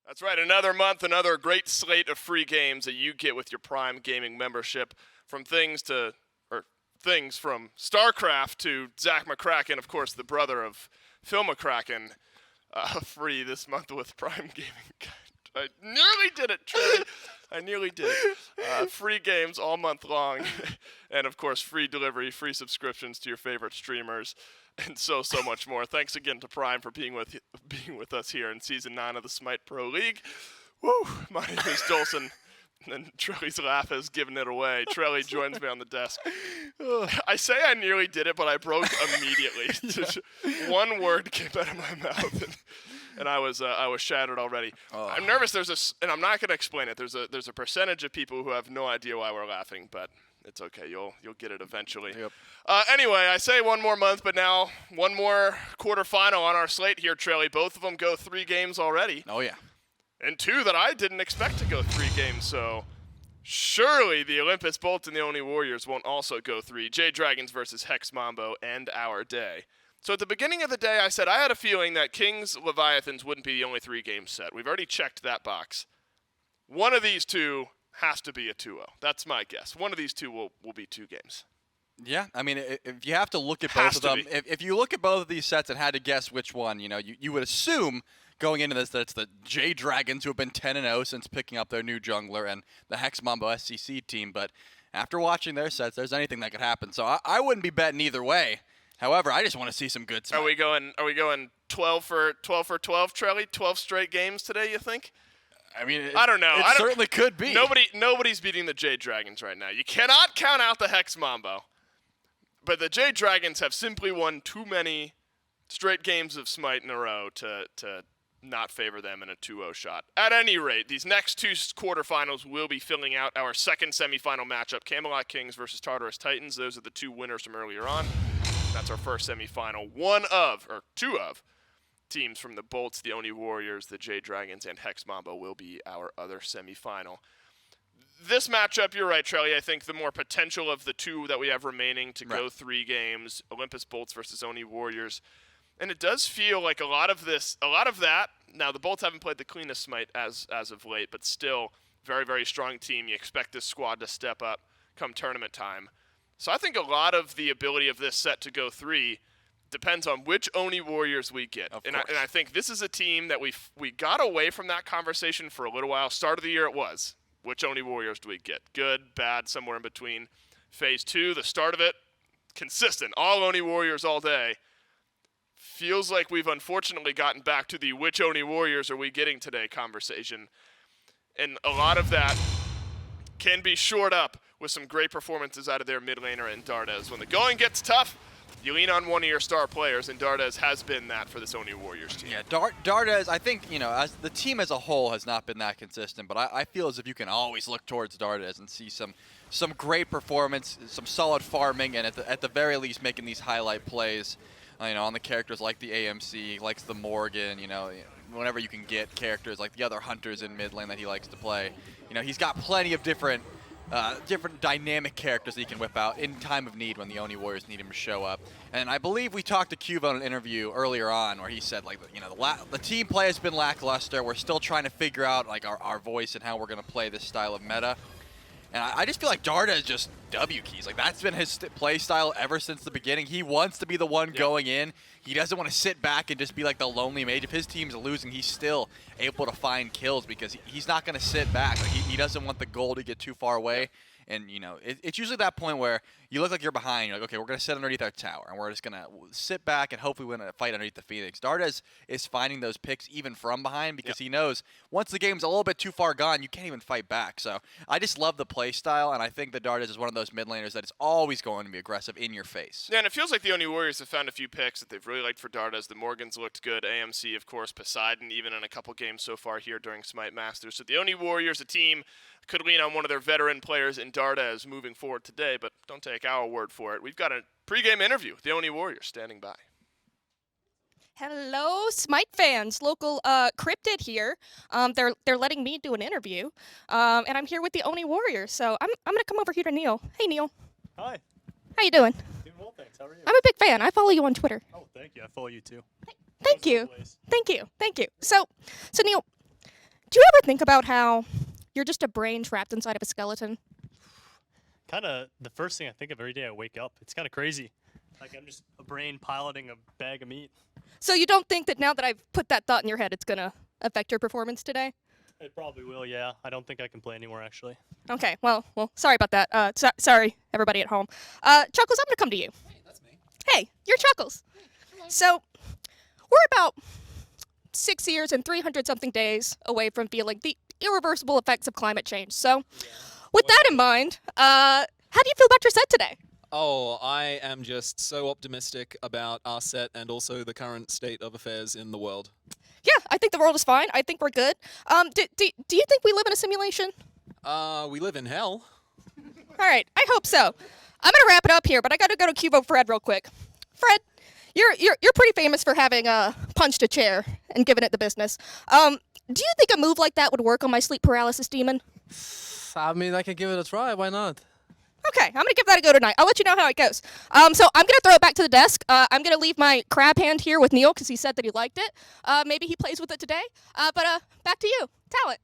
That's right, another month, another great slate of free games that you get with your Prime Gaming membership. From things from StarCraft to Zach McCracken, of course, the brother of Phil McCracken, free this month with Prime Gaming. I nearly did it, Trey. I nearly did it. Free games all month long, and of course, free delivery, free subscriptions to your favorite streamers, and so much more. Thanks again to Prime for being with us here in Season 9 of the SMITE Pro League. Woo! My name is Dolson, and Trelly's laugh has given it away. Trelly joins me on the desk. I say I nearly did it, but I broke immediately. One word came out of my mouth, and I was shattered already. I'm nervous. And I'm not going to explain it. There's a percentage of people who have no idea why we're laughing, but it's okay. You'll get it eventually. Yep. Anyway, I say one more month, but now one more quarterfinal on our slate here, Trelly. Both of them go 3 games already. Oh yeah. And 2 that I didn't expect to go 3 games. So surely the Olympus Bolts and the Oni Warriors won't also go 3. J-Dragons versus Hex Mambo and Our Day. So at the beginning of the day, I said I had a feeling that Kings Leviathans wouldn't be the only 3-game set. We've already checked that box. One of these 2 has to be a 2-0. That's my guess. One of these 2 will be 2 games. Yeah, I mean, if you have to look at both of them, if you look at both of these sets and had to guess which one, you would assume going into this that it's the J-Dragons who have been 10-0 since picking up their new jungler and the Hex Mambo SCC team. But after watching their sets, there's anything that could happen. So I wouldn't be betting either way. However, I just want to see some good stuff. Are we going 12 for 12, Trelly? 12 straight games today, you think? I mean, I don't know. It certainly could be. Nobody's beating the J-Dragons right now. You cannot count out the Hex Mambo. But the J-Dragons have simply won too many straight games of SMITE in a row to not favor them in a 2-0 shot. At any rate, these next 2 quarterfinals will be filling out our second semifinal matchup, Camelot Kings versus Tartarus Titans. Those are the 2 winners from earlier on. That's our first semifinal. 2 of teams from the Bolts, the Oni Warriors, the J-Dragons, and Hex Mambo will be our other semifinal. This matchup, you're right, Trelly. I think the more potential of the 2 that we have remaining to go 3 games, Olympus Bolts versus Oni Warriors. And it does feel like a lot of that. Now, the Bolts haven't played the cleanest SMITE as of late, but still very, very strong team. You expect this squad to step up come tournament time. So I think a lot of the ability of this set to go 3 depends on which Oni Warriors we get. And I think this is a team that we got away from that conversation for a little while. Start of the year it was. Which Oni Warriors do we get? Good, bad, somewhere in between. Phase 2, the start of it, consistent. All Oni Warriors all day. Feels like we've unfortunately gotten back to the which Oni Warriors are we getting today conversation. And a lot of that can be shored up with some great performances out of their mid laner and Dardez. When the going gets tough, you lean on one of your star players, and Dardez has been that for this Oni Warriors team. Yeah, Dardez, I think, as the team as a whole has not been that consistent, but I feel as if you can always look towards Dardez and see some great performance, some solid farming, and at the very least making these highlight plays, on the characters like the AMC, likes the Morgan, whenever you can get characters like the other hunters in mid lane that he likes to play. He's got plenty of different dynamic characters that he can whip out in time of need when the Oni Warriors need him to show up. And I believe we talked to Qvo in an interview earlier on where he said, the team play has been lackluster. We're still trying to figure out, our voice and how we're going to play this style of meta. And I just feel like Dardez just W keys. That's been his play style ever since the beginning. He wants to be the one going in. He doesn't want to sit back and just be like the lonely mage. If his team's losing, he's still able to find kills because he's not going to sit back. He doesn't want the goal to get too far away. And, it's usually that point where you look like you're behind. You're like, okay, we're going to sit underneath our tower, and we're just going to sit back and hopefully win a fight underneath the Phoenix. Dardez is finding those picks even from behind because he knows once the game's a little bit too far gone, you can't even fight back. So I just love the play style, and I think that Dardez is one of those mid laners that is always going to be aggressive in your face. Yeah, and it feels like the Oni Warriors have found a few picks that they've really liked for Dardez. The Morgans looked good. AMC, of course, Poseidon, even in a couple games so far here during SMITE Masters. So the Oni Warriors, a team, could lean on one of their veteran players in Dardez moving forward today, but don't take our word for it. We've got a pregame interview with the Oni Warriors standing by. Hello, SMITE fans. Local Cryptid here. They're letting me do an interview, and I'm here with the Oni Warriors. So I'm gonna come over here to Neil. Hey, Neil. Hi. How you doing? Doing well, thanks. How are you? I'm a big fan. I follow you on Twitter. Oh, thank you. I follow you too. Thank you. Thank you. Thank you. So Neil, you ever think about how you're just a brain trapped inside of a skeleton? Kind of the first thing I think of every day I wake up. It's kind of crazy. Like I'm just a brain piloting a bag of meat. So you don't think that now that I've put that thought in your head, it's going to affect your performance today? It probably will, yeah. I don't think I can play anymore, actually. Okay, well, sorry about that. Sorry, everybody at home. Chuckles, I'm going to come to you. Hey, that's me. Hey, you're Chuckles. So, we're about 6 years and 300-something days away from feeling the irreversible effects of climate change. So, with that in mind, how do you feel about your set today? Oh, I am just so optimistic about our set and also the current state of affairs in the world. Yeah, I think the world is fine. I think we're good. Do you think we live in a simulation? We live in hell. All right, I hope so. I'm gonna wrap it up here, but I gotta go to QvoFred real quick. Fred, you're pretty famous for having punched a chair and given it the business. Do you think a move like that would work on my sleep paralysis demon? I mean, I can give it a try. Why not? Okay, I'm gonna give that a go tonight. I'll let you know how it goes. So I'm gonna throw it back to the desk. I'm gonna leave my crab hand here with Neil because he said that he liked it. Maybe he plays with it today. But back to you, Talent.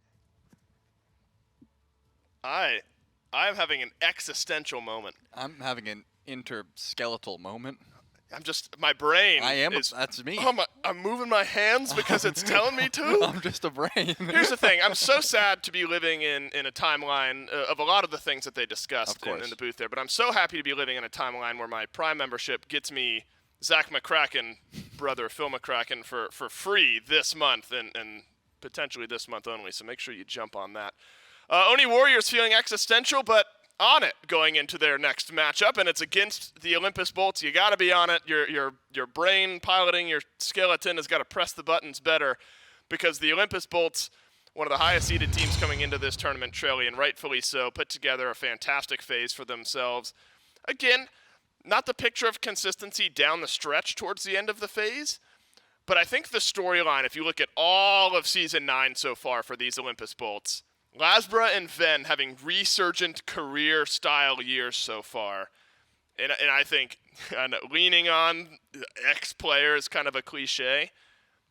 I'm having an existential moment. I'm having an interskeletal moment. I'm just, my brain I am. is, That's me. I'm moving my hands because it's telling me to. I'm just a brain. Here's the thing. I'm so sad to be living in a timeline of a lot of the things that they discussed in the booth there, but I'm so happy to be living in a timeline where my Prime membership gets me Zach McCracken, brother Phil McCracken, for free this month and potentially this month only, so make sure you jump on that. Oni Warriors feeling existential, but on it going into their next matchup, and it's against the Olympus Bolts. You got to be on it. Your brain piloting your skeleton has got to press the buttons better, because the Olympus Bolts, one of the highest seeded teams coming into this tournament, Trelly, and rightfully so, put together a fantastic phase for themselves. Again, not the picture of consistency down the stretch towards the end of the phase, but I think the storyline, if you look at all of Season 9 so far for these Olympus Bolts, LASBRA and Ven having resurgent career-style years so far. And I think leaning on ex-player is kind of a cliche,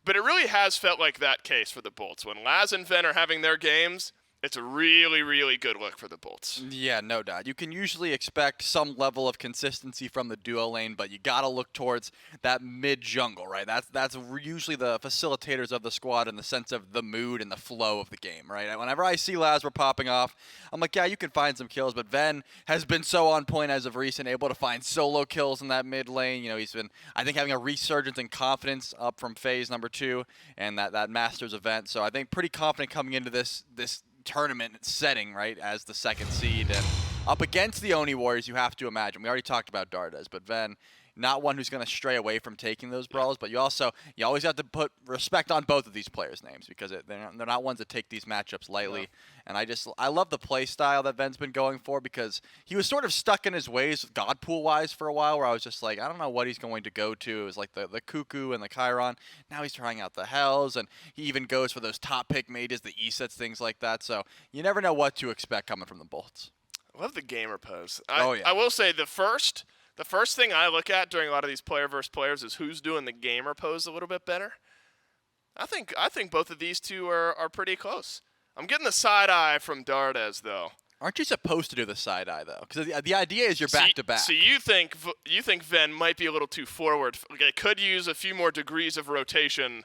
but it really has felt like that case for the Bolts. When Laz and Ven are having their games, it's a really, really good look for the Bolts. Yeah, no doubt. You can usually expect some level of consistency from the duo lane, but you got to look towards that mid-jungle, right? That's usually the facilitators of the squad in the sense of the mood and the flow of the game, right? Whenever I see LASBRA popping off, I'm like, yeah, you can find some kills, but Ven has been so on point as of recent, able to find solo kills in that mid lane. You know, he's been, I think, having a resurgence in confidence up from phase number 2 and that Masters event. So I think pretty confident coming into this tournament setting, right, as the second seed, and up against the Oni Warriors, you have to imagine. We already talked about Dardez, but Ven, not one who's going to stray away from taking those brawls, but you always have to put respect on both of these players' names, because they're not ones that take these matchups lightly. And I love the play style that Ven's been going for, because he was sort of stuck in his ways God Pool wise for a while, where I was just like, I don't know what he's going to go to. It was like the Cuckoo and the Chiron. Now he's trying out the Hells, and he even goes for those top pick mages, the E-sets, things like that. So you never know what to expect coming from the Bolts. I love the gamer pose. Yeah. I will say the first thing I look at during a lot of these player versus players is who's doing the gamer pose a little bit better. I think both of these two are pretty close. I'm getting the side eye from Dardez though. Aren't you supposed to do the side eye though? Because the idea is you're back to back. So you think Ven might be a little too forward? It could use a few more degrees of rotation,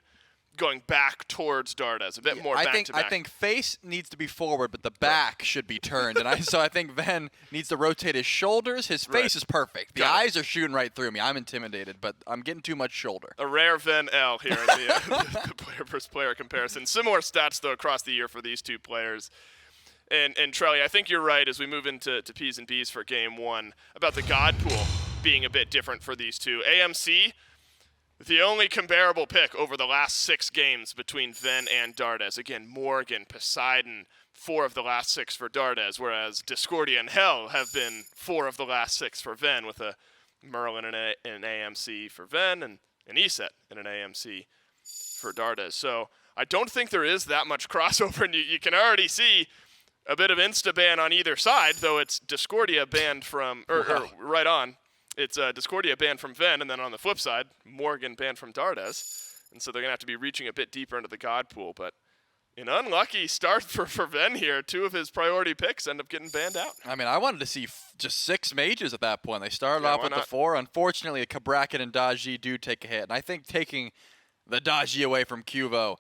going back towards Dardez, a bit more back to back. I think face needs to be forward, but the back should be turned. And so I think Ven needs to rotate his shoulders. His face is perfect. The eyes are shooting right through me. I'm intimidated, but I'm getting too much shoulder. A rare Ven L here in the player versus player comparison. Similar stats though across the year for these two players. And Trelly, I think you're right as we move into P's and B's for game 1 about the God Pool being a bit different for these two. AMC, the only comparable pick over the last 6 games between Ven and Dardez. Again, Morgan, Poseidon, 4 of the last 6 for Dardez, whereas Discordia and Hell have been 4 of the last 6 for Ven, with a Merlin and an AMC for Ven and an ESET and an AMC for Dardez. So I don't think there is that much crossover, and you can already see a bit of insta-ban on either side, though it's Discordia banned from, or right on. It's Discordia banned from Ven, and then on the flip side, Morgan banned from Dardez. And so they're going to have to be reaching a bit deeper into the God Pool. But an unlucky start for Ven here. 2 of his priority picks end up getting banned out. I mean, I wanted to see just 6 mages at that point. They started Yeah, off why with the not? 4. Unfortunately, KvoFred do take a hit. And I think taking the Daji away from Qvo,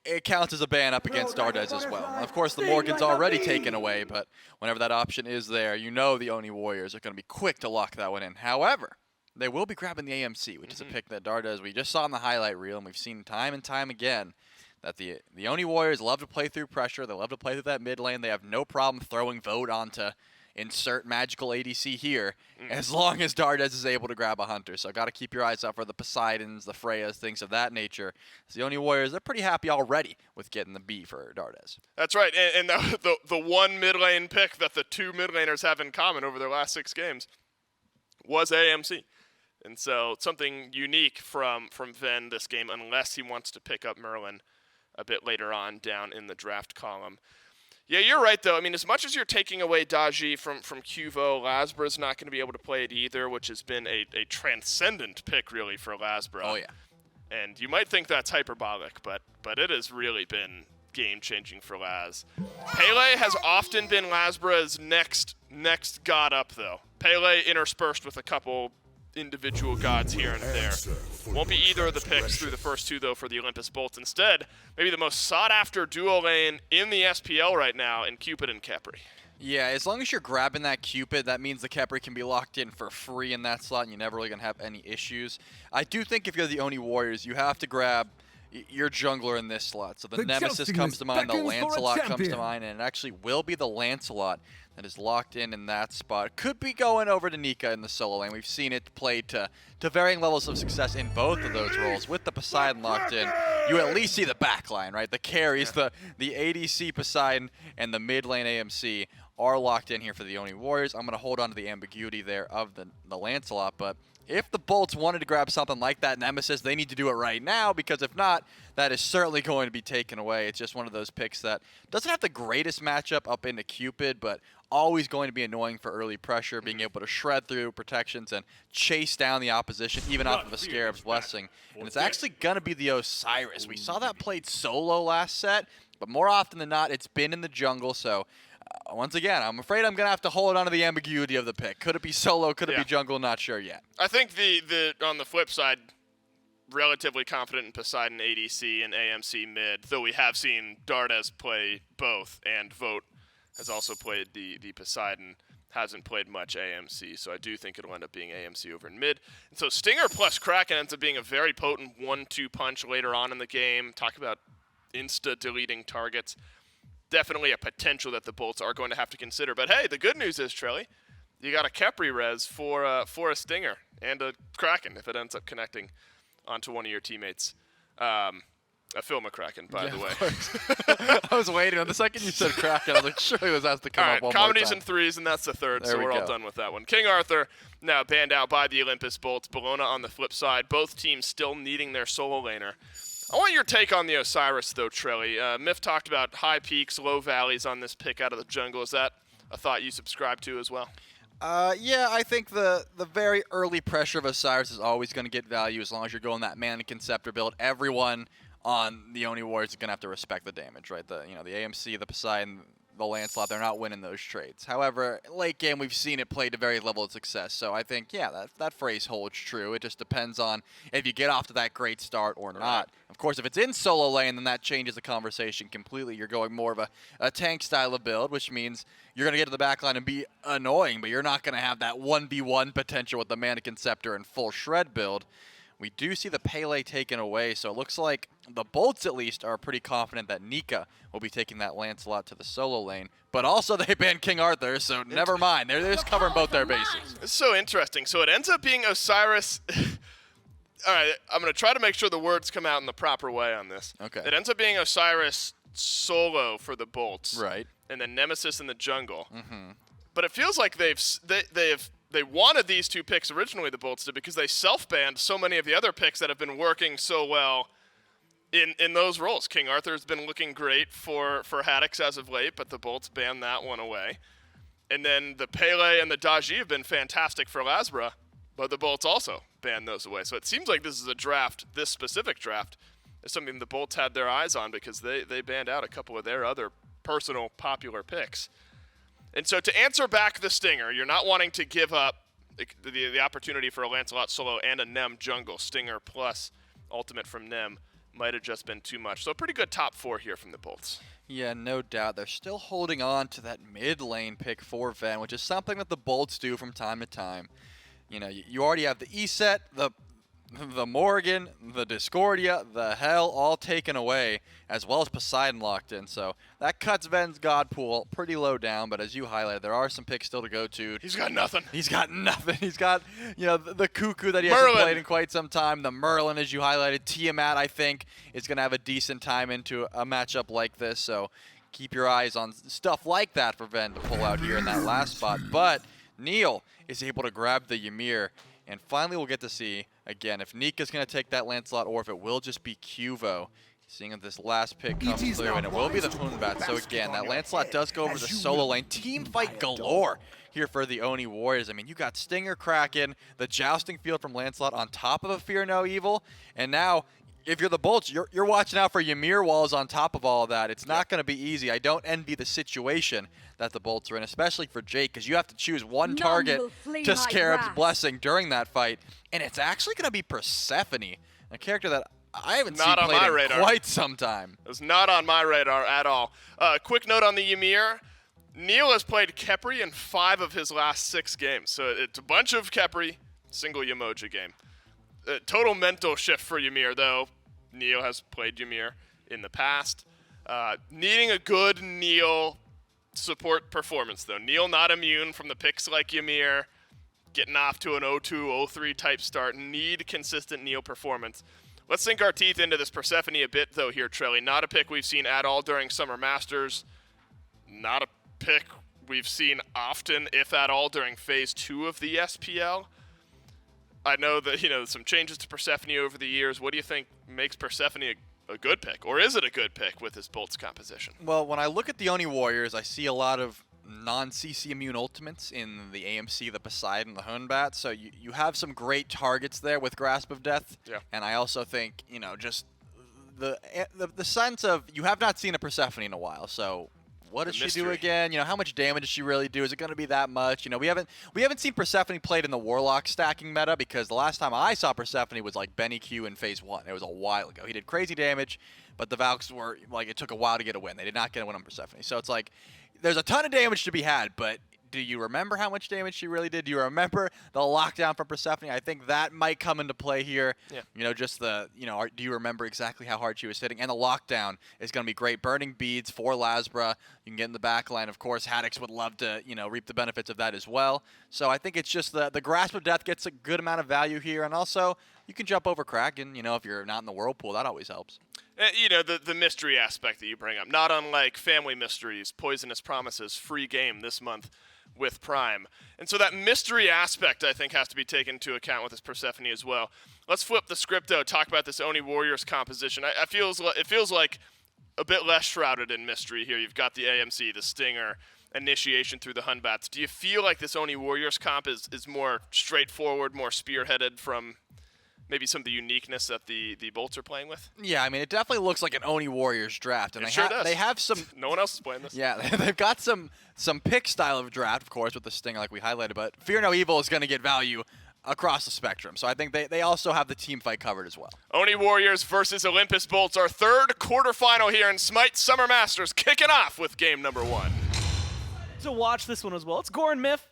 it counts as a ban up against Dardez as well. Of course, the Morgan's already taken away, but whenever that option is there, you know the Oni Warriors are going to be quick to lock that one in. However, they will be grabbing the AMC, which is a pick that Dardez, we just saw in the highlight reel, and we've seen time and time again that the Oni Warriors love to play through pressure. They love to play through that mid lane. They have no problem throwing Vote onto insert magical ADC here, as long as Dardez is able to grab a Hunter. So got to keep your eyes out for the Poseidons, the Freyas, things of that nature. So the Oni Warriors, they're pretty happy already with getting the B for Dardez. That's right, and the one mid lane pick that the 2 mid laners have in common over their last 6 games was AMC. And so something unique from Ven this game, unless he wants to pick up Merlin a bit later on down in the draft column. Yeah, you're right, though. I mean, as much as you're taking away Daji from Qvo, LASBRA's not going to be able to play it either, which has been a transcendent pick, really, for LASBRA. Oh, yeah. And you might think that's hyperbolic, but it has really been game-changing for Laz. Pele has often been LASBRA's next god up, though. Pele interspersed with a couple individual gods here and there. Won't be either of the picks through the first 2, though, for the Olympus Bolts. Instead, maybe the most sought-after duo lane in the SPL right now in Cupid and Khepri. Yeah, as long as you're grabbing that Cupid, that means the Khepri can be locked in for free in that slot, and you're never really going to have any issues. I do think if you're the Oni Warriors, you have to grab your jungler in this slot. So the Nemesis comes to mind, the Lancelot comes to mind, and it actually will be the Lancelot that is locked in that spot. Could be going over to Nika in the solo lane. We've seen it played to varying levels of success in both of those roles. With the Poseidon locked in, you at least see the backline, right? The carries, the ADC Poseidon and the mid lane AMC are locked in here for the Oni Warriors. I'm going to hold on to the ambiguity there of the Lancelot, but if the Bolts wanted to grab something like that Nemesis, they need to do it right now, because if not, that is certainly going to be taken away. It's just one of those picks that doesn't have the greatest matchup up into Cupid, but always going to be annoying for early pressure, being able to shred through protections and chase down the opposition, even off of a Scarab's Blessing. And it's actually going to be the Osiris. We saw that played solo last set, but more often than not, it's been in the jungle, so once again, I'm afraid I'm going to have to hold on to the ambiguity of the pick. Could it be solo? Could it be jungle? Not sure yet. I think the on the flip side, relatively confident in Poseidon ADC and AMC mid, though we have seen Dardez play both, and Vote has also played the Poseidon, hasn't played much AMC, so I do think it'll end up being AMC over in mid. And so Stinger plus Kraken ends up being a very potent 1-2 punch later on in the game. Talk about insta-deleting targets. Definitely a potential that the Bolts are going to have to consider. But hey, the good news is, Trelly, you got a Khepri res for a Stinger and a Kraken if it ends up connecting onto one of your teammates. A Phil McCracken, by the way. I was waiting. On the second you said Kraken, I was like, surely this has to come all up right, one more comedies time. and 3s, and that's the 3rd, There so we we're all go. done with that one. King Arthur now banned out by the Olympus Bolts. Bologna on the flip side. Both teams still needing their solo laner. I want your take on the Osiris, though, Trelly. Myth talked about high peaks, low valleys on this pick out of the jungle. Is that a thought you subscribe to as well? Yeah, I think the very early pressure of Osiris is always going to get value as long as you're going that Mannequin Scepter build. Everyone on the Oni Warriors is going to have to respect the damage, right? The AMC, the Poseidon, the Lancelot, they're not winning those trades. However, late game, we've seen it play to very level of success. So I think, yeah, that phrase holds true. It just depends on if you get off to that great start or not. Of course, if it's in solo lane, then that changes the conversation completely. You're going more of a tank style of build, which means you're going to get to the backline and be annoying, but you're not going to have that 1v1 potential with the Mannequin Scepter and full shred build. We do see the Pele taken away, so it looks like the Bolts, at least, are pretty confident that Nika will be taking that Lancelot to the solo lane. But also they banned King Arthur, so never mind. They're just covering both their bases. It's so interesting. So it ends up being Osiris. All right, I'm going to try to make sure the words come out in the proper way on this. Okay. It ends up being Osiris solo for the Bolts. Right. And then Nemesis in the jungle. Mm-hmm. But it feels like they wanted these 2 picks originally, the Bolts did, because they self-banned so many of the other picks that have been working so well in those roles. King Arthur's been looking great for Haddix as of late, but the Bolts banned that one away. And then the Pele and the Daji have been fantastic for LASBRA, but the Bolts also banned those away. So it seems like this is a draft, this specific draft, is something the Bolts had their eyes on because they banned out a couple of their other personal popular picks. And so to answer back the Stinger, you're not wanting to give up the opportunity for a Lancelot solo and a Nem jungle. Stinger plus ultimate from Nem might have just been too much. So a pretty good top 4 here from the Bolts. Yeah, no doubt. They're still holding on to that mid lane pick for Ven, which is something that the Bolts do from time to time. You know, you already have the E-Set, the Morgan, the Discordia, the Hell all taken away, as well as Poseidon locked in. So that cuts Ven's God pool pretty low down, but as you highlighted, there are some picks still to go to. He's got nothing. He's got nothing. He's got, you know, the Cuckoo that he hasn't played in quite some time. The Merlin, as you highlighted. Tiamat, I think, is going to have a decent time into a matchup like this. So keep your eyes on stuff like that for Ven to pull out here in that last spot. But Neil is able to grab the Ymir. And finally, we'll get to see, again, if Nika's going to take that Lancelot or if it will just be Qvo. Seeing if this last pick comes through, and it will be the Hunbat. So again, that Lancelot does go over the solo lane. Team fight galore here for the Oni Warriors. I mean, you got Stinger Kraken, the jousting field from Lancelot on top of a Fear No Evil. And now, if you're the Bolts, you're watching out for Ymir walls on top of all of that. It's not going to be easy. I don't envy the situation that the Bolts are in, especially for Jake, because you have to choose one target to Scarab's Blessing during that fight. And it's actually going to be Persephone, a character that I haven't seen played in quite some time. It was not on my radar at all. Quick note on the Ymir. Neil has played Khepri in 5 of his last 6 games. So it's a bunch of Khepri, single Yemoja game. Total mental shift for Ymir, though. Neil has played Ymir in the past. Needing a good Neil support performance, though. Neil not immune from the picks like Ymir, getting off to an 0-2, 0-3 type start. Need consistent Neil performance. Let's sink our teeth into this Persephone a bit, though, here, Trelly. Not a pick we've seen at all during Summer Masters. Not a pick we've seen often, if at all, during Phase 2 of the SPL. I know that, you know, some changes to Persephone over the years. What do you think makes Persephone a good pick? Or is it a good pick with his Bolts composition? Well, when I look at the Oni Warriors, I see a lot of non-CC immune ultimates in the AMC, the Poseidon, the Hunbat. So you have some great targets there with Grasp of Death. Yeah. And I also think, you know, just the sense of you have not seen a Persephone in a while. So what does she do again? You know, how much damage does she really do? Is it going to be that much? You know, we haven't seen Persephone played in the Warlock stacking meta, because the last time I saw Persephone was like Benny Q in Phase 1. It was a while ago. He did crazy damage, but the Valks were like, it took a while to get a win. They did not get a win on Persephone. So it's like, there's a ton of damage to be had, but do you remember how much damage she really did? Do you remember the lockdown from Persephone? I think that might come into play here. Yeah. You know, just the, you know, do you remember exactly how hard she was hitting? And the lockdown is going to be great. Burning beads for LASBRA. You can get in the back line. Of course, Haddix would love to, you know, reap the benefits of that as well. So I think it's just the Grasp of Death gets a good amount of value here. And also, you can jump over Kraken. You know, if you're not in the Whirlpool, that always helps. You know, the mystery aspect that you bring up, not unlike Family Mysteries, Poisonous Promises, free game this month with Prime. And so that mystery aspect, I think, has to be taken into account with this Persephone as well. Let's flip the script, though, talk about this Oni Warriors composition. It feels like a bit less shrouded in mystery here. You've got the AMC, the Stinger, initiation through the Hunbats. Do you feel like this Oni Warriors comp is more straightforward, more spearheaded from maybe some of the uniqueness that the Bolts are playing with? Yeah, I mean, it definitely looks like an Oni Warriors draft. And they have some... No one else is playing this. Yeah, they've got some pick style of draft, of course, with the Stinger like we highlighted, but Fear No Evil is going to get value across the spectrum. So I think they also have the team fight covered as well. Oni Warriors versus Olympus Bolts, our third quarterfinal here in SMITE Summer Masters, kicking off with game number 1. To watch this one as well. It's Goran Miff.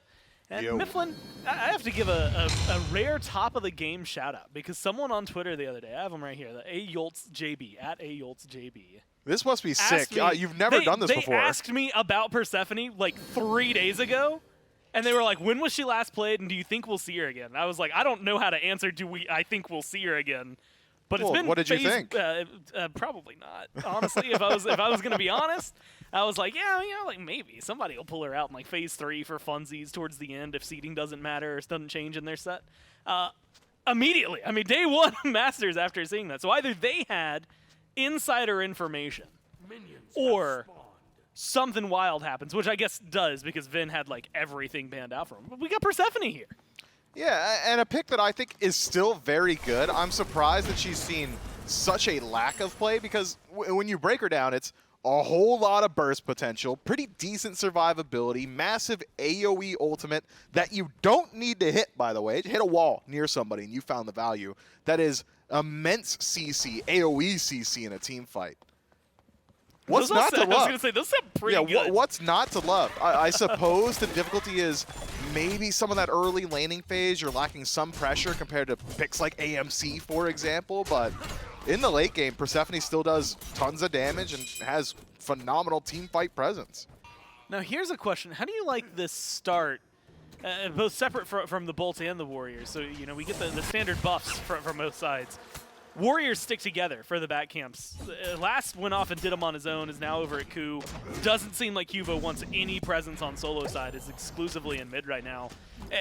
And Mifflin, I have to give a rare top-of-the-game shout-out, because someone on Twitter the other day, I have him right here, the @AYoltzJB, @AYoltzJB. This must be sick. You've never done this before. They asked me about Persephone like 3 days ago, and they were like, when was she last played, and do you think we'll see her again? And I was like, I don't know how to answer, I think we'll see her again. But it's been what did you think? Probably not. Honestly, if I was gonna be honest, I was like, yeah, you know, like maybe somebody will pull her out in like Phase 3 for funsies towards the end if seeding doesn't matter or doesn't change in their set. Immediately, I mean, day 1 Masters after seeing that. So either they had insider information, or something wild happens, which I guess does, because Vin had like everything banned out from him. But we got Persephone here. Yeah, and a pick that I think is still very good. I'm surprised that she's seen such a lack of play because when you break her down, it's a whole lot of burst potential, pretty decent survivability, massive AoE ultimate that you don't need to hit, by the way. Hit a wall near somebody and you found the value. That is immense CC, AoE CC in a team fight. What's not to love? I was going to say, those sound pretty good. What's not to love? I suppose the difficulty is maybe some of that early laning phase, you're lacking some pressure compared to picks like AMC, for example, but in the late game, Persephone still does tons of damage and has phenomenal team fight presence. Now, here's a question. How do you like this start, both separate from the Bolts and the Warriors? So, you know, we get the standard buffs from both sides. Warriors stick together for the back camps. Last went off and did him on his own, is now over at Q. Doesn't seem like Qvo wants any presence on solo side, is exclusively in mid right now.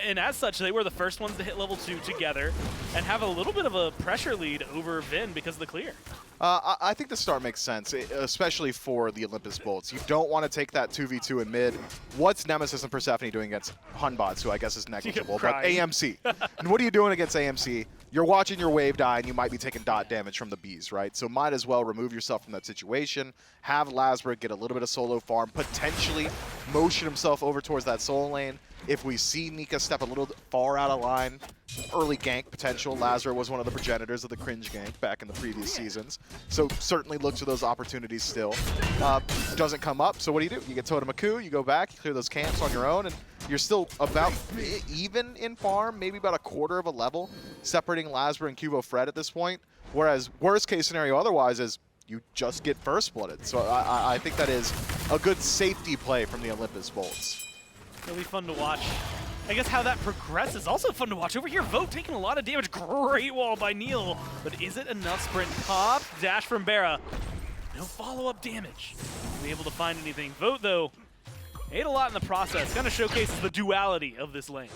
And as such, they were the first ones to hit level 2 together and have a little bit of a pressure lead over Vin because of the clear. I think the start makes sense, especially for the Olympus Bolts. You don't want to take that 2v2 in mid. What's Nemesis and Persephone doing against Hunbots, who I guess is negligible, but AMC. And what are you doing against AMC? You're watching your wave die, and you might be taking dot damage from the bees, right? So might as well remove yourself from that situation, have LASBRA get a little bit of solo farm, potentially motion himself over towards that soul lane. If we see Nika step a little far out of line, early gank potential. LASBRA was one of the progenitors of the cringe gank back in the previous seasons. So certainly look to those opportunities still. Doesn't come up, so what do? You get Totem Aku, you go back, you clear those camps on your own, and you're still about even in farm, maybe about a quarter of a level, separating LASBRA and QvoFred at this point. Whereas worst case scenario otherwise is you just get first blooded. So I think that is a good safety play from the Olympus Bolts. Really fun to watch. I guess how that progresses. Also fun to watch. Over here, Vote taking a lot of damage. Great wall by Neil. But is it enough? Sprint pop. Dash from BaRRA. No follow-up damage. Be able to find anything. Vote, though, ate a lot in the process. Kind of showcases the duality of this lane.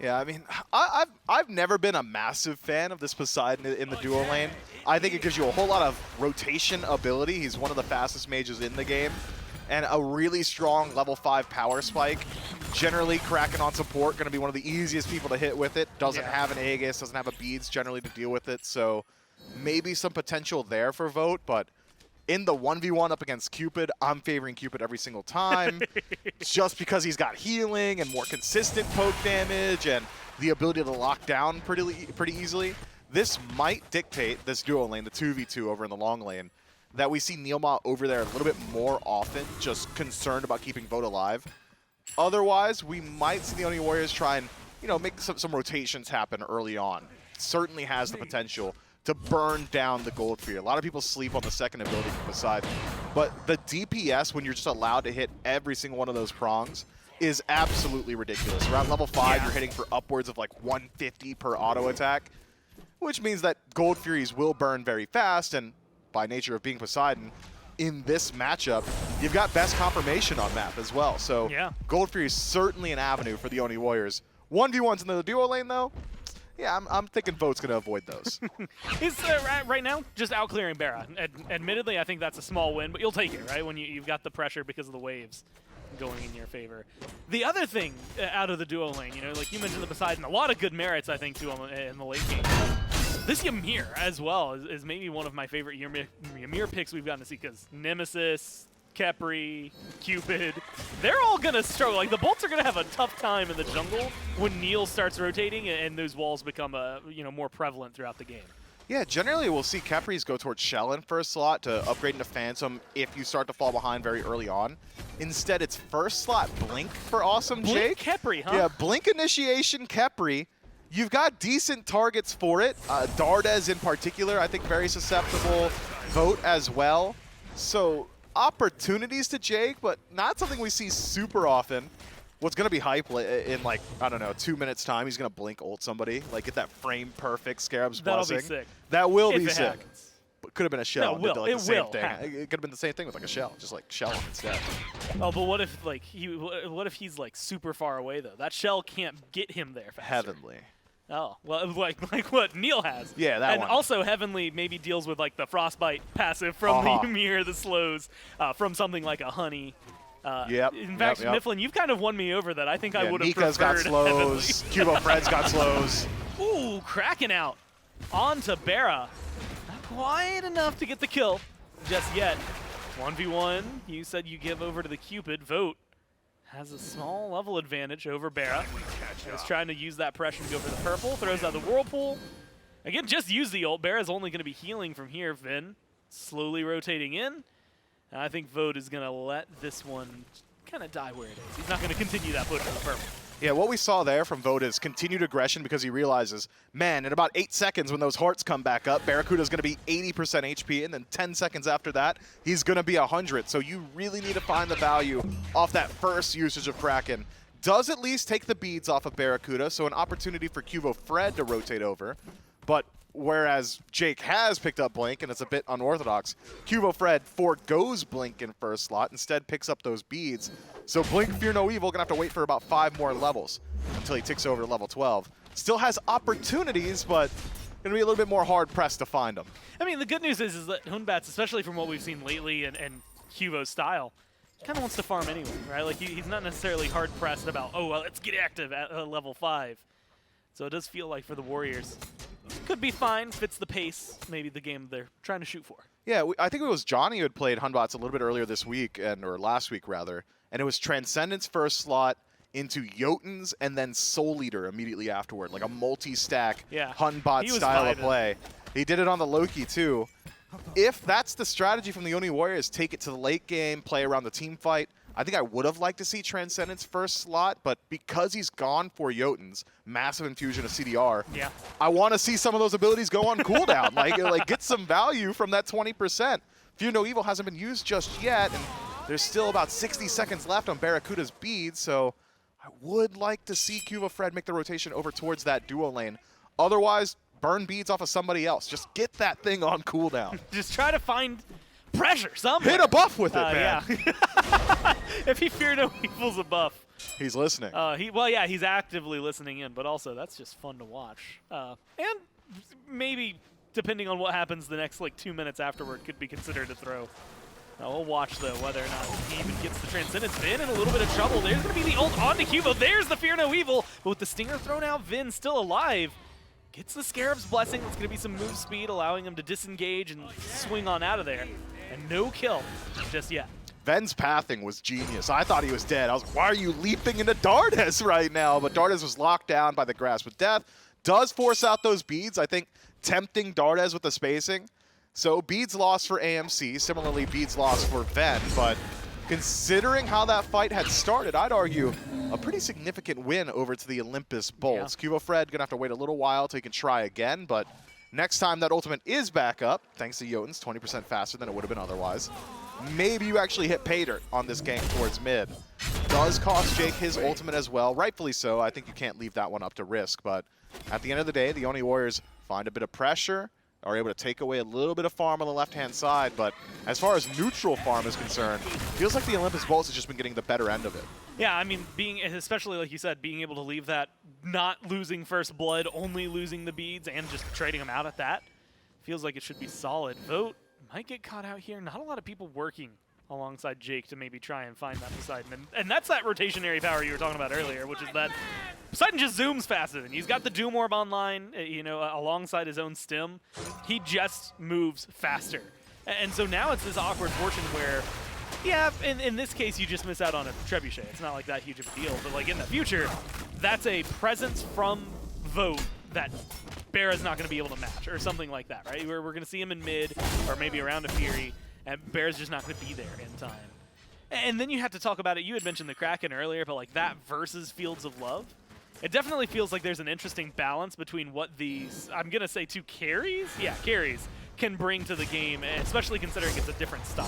Yeah, I mean, I've never been a massive fan of this Poseidon in the duo lane. I think it gives you a whole lot of rotation ability. He's one of the fastest mages in the game. And a really strong level 5 power spike. Generally, Kraken on support, going to be one of the easiest people to hit with it. Doesn't have an Aegis, doesn't have a Beads generally to deal with it. So maybe some potential there for Vote, but in the 1v1 up against Cupid, I'm favoring Cupid every single time. Just because he's got healing and more consistent poke damage and the ability to lock down pretty easily. This might dictate this duo lane, the 2v2 over in the long lane, that we see NeilMah over there a little bit more often, just concerned about keeping Vote alive. Otherwise, we might see the Oni Warriors try and, you know, make some rotations happen early on. Certainly has the potential to burn down the Gold Fear. A lot of people sleep on the second ability from Poseidon, but the DPS, when you're just allowed to hit every single one of those prongs, is absolutely ridiculous. Around level 5, you're hitting for upwards of like 150 per auto attack, which means that Gold Furies will burn very fast, and by nature of being Poseidon, in this matchup, you've got best confirmation on map as well. So Gold Fury is certainly an avenue for the Oni Warriors. 1v1s in the duo lane, though, yeah, I'm thinking Vote's going to avoid those. He's right now just out-clearing BaRRA. Admittedly, I think that's a small win, but you'll take it, right, when you've got the pressure because of the waves going in your favor. The other thing out of the duo lane, you know, like you mentioned the Poseidon, a lot of good merits, I think, to him in the late game. This Ymir as well is maybe one of my favorite Ymir picks we've gotten to see, because Nemesis, Khepri, Cupid, they're all going to struggle. Like, the Bolts are going to have a tough time in the jungle when Neil starts rotating and those walls become more prevalent throughout the game. Yeah, generally we'll see Khepris go towards Shell in first slot to upgrade into Phantom if you start to fall behind very early on. Instead, it's first slot Blink for Awesome Jake. Khepri, huh? Yeah, Blink Initiation Khepri. You've got decent targets for it. Dardez in particular, I think very susceptible. Vote as well. So opportunities to Jake, but not something we see super often. What's going to be hype in, like, I don't know, 2 minutes time, he's going to blink ult somebody. Like, get that frame perfect Scarab's Blessing. That'll be sick. That will be if it sick. happens. But could have been a Shell. No, it will. Like, It the same will thing. happen. It could have been the same thing with like a Shell, just like Shell instead. Oh, but what if what if he's like super far away though? That Shell can't get him there faster. Heavenly. Oh, well, like what Neil has. Yeah, that and one. And also Heavenly maybe deals with like the Frostbite passive from the Ymir, the slows, from something like a Honey. In fact, Mifflin, you've kind of won me over that. I think I would have Nika's got slows. QvoFred's got slows. Ooh, cracking out onto BaRRA. Not quite enough to get the kill just yet. 1v1, you said you give over to the Cupid. Vote has a small level advantage over BaRRA. He's trying to use that pressure to go for the purple, throws out the Whirlpool. Again, just use the ult. BaRRA's only going to be healing from here. Vin slowly rotating in. And I think Vote is going to let this one kind of die where it is. He's not going to continue that push for the purple. Yeah, what we saw there from Vote is continued aggression because he realizes, man, in about 8 seconds when those hearts come back up, BaRRaCCuDDa's going to be 80% HP, and then 10 seconds after that, he's going to be 100. So you really need to find the value off that first usage of Kraken. Does at least take the beads off of BaRRaCCuDDa, so an opportunity for QvoFred to rotate over. But whereas Jake has picked up Blink, and it's a bit unorthodox, QvoFred forgoes Blink in first slot, instead picks up those beads. So Blink, Fear No Evil, gonna have to wait for about 5 more levels until he ticks over to level 12. Still has opportunities, but gonna be a little bit more hard-pressed to find them. I mean, the good news is that Hunbatz, especially from what we've seen lately and Cuvo's style, kind of wants to farm anyway, right? Like, he's not necessarily hard-pressed about, oh, well, let's get active at level 5. So it does feel like for the Warriors, could be fine, fits the pace, maybe the game they're trying to shoot for. Yeah, I think it was Johnny who had played Hunbatz a little bit earlier this week, or last week rather, and it was Transcendence first slot into Jotuns and then Soul Eater immediately afterward, like a multi-stack Hunbatz style of play. He did it on the Loki too. If that's the strategy from the Oni Warriors, take it to the late game, play around the team fight, I think I would have liked to see Transcendence first slot, but because he's gone for Jotuns, massive infusion of CDR, I want to see some of those abilities go on cooldown, like get some value from that 20%. Fear No Evil hasn't been used just yet, and there's still about 60 seconds left on BaRRaCCuDDa's beads, so I would like to see QvoFred make the rotation over towards that duo lane. Otherwise, burn beads off of somebody else. Just get that thing on cooldown. Just try to find pressure somewhere. Hit a buff with it, man. Yeah. If he Fear No Evil's a buff. He's listening. Well, yeah, he's actively listening in, but also that's just fun to watch. And maybe, depending on what happens the next, 2 minutes afterward, could be considered a throw. We'll watch, though, whether or not he even gets the Transcendence. Vin in a little bit of trouble. There's going to be the ult onto Cuvo. There's the Fear No Evil. But with the Stinger thrown out, Vin still alive. Gets the Scarab's Blessing. It's going to be some move speed, allowing him to disengage and swing on out of there. And no kill just yet. Ven's pathing was genius. I thought he was dead. I was like, why are you leaping into Dardez right now? But Dardez was locked down by the Grasp of Death. Does force out those beads, I think, tempting Dardez with the spacing. So beads lost for AMC, similarly beads lost for Ven, but considering how that fight had started, I'd argue a pretty significant win over to the Olympus Bolts. QvoFred gonna have to wait a little while till he can try again, but next time that ultimate is back up, thanks to Jotuns, 20% faster than it would have been otherwise, maybe you actually hit pay dirt on this gank towards mid. Does cost Jake his ultimate as well, rightfully so. I think you can't leave that one up to risk, but at the end of the day, the Oni Warriors find a bit of pressure, are able to take away a little bit of farm on the left-hand side, but as far as neutral farm is concerned, feels like the Olympus Bolts has just been getting the better end of it. Yeah, I mean, especially like you said, being able to leave that, not losing first blood, only losing the beads, and just trading them out at that, feels like it should be solid. Vote might get caught out here. Not a lot of people working alongside Jake to maybe try and find that Poseidon. And that's that rotationary power you were talking about earlier, which is that Poseidon just zooms faster than you. He's got the Doom Orb online, alongside his own stim. He just moves faster. And so now it's this awkward fortune where, yeah, in this case, you just miss out on a Trebuchet. It's not like that huge of a deal. But like in the future, that's a presence from Vote that BaRRa's not going to be able to match or something like that, right? We're going to see him in mid or maybe around a Fury, and BaRRa's just not going to be there in time. And then you have to talk about it. You had mentioned the Kraken earlier, but like that versus Fields of Love, it definitely feels like there's an interesting balance between what these, I'm going to say 2 carries? Yeah, carries can bring to the game, especially considering it's a different style.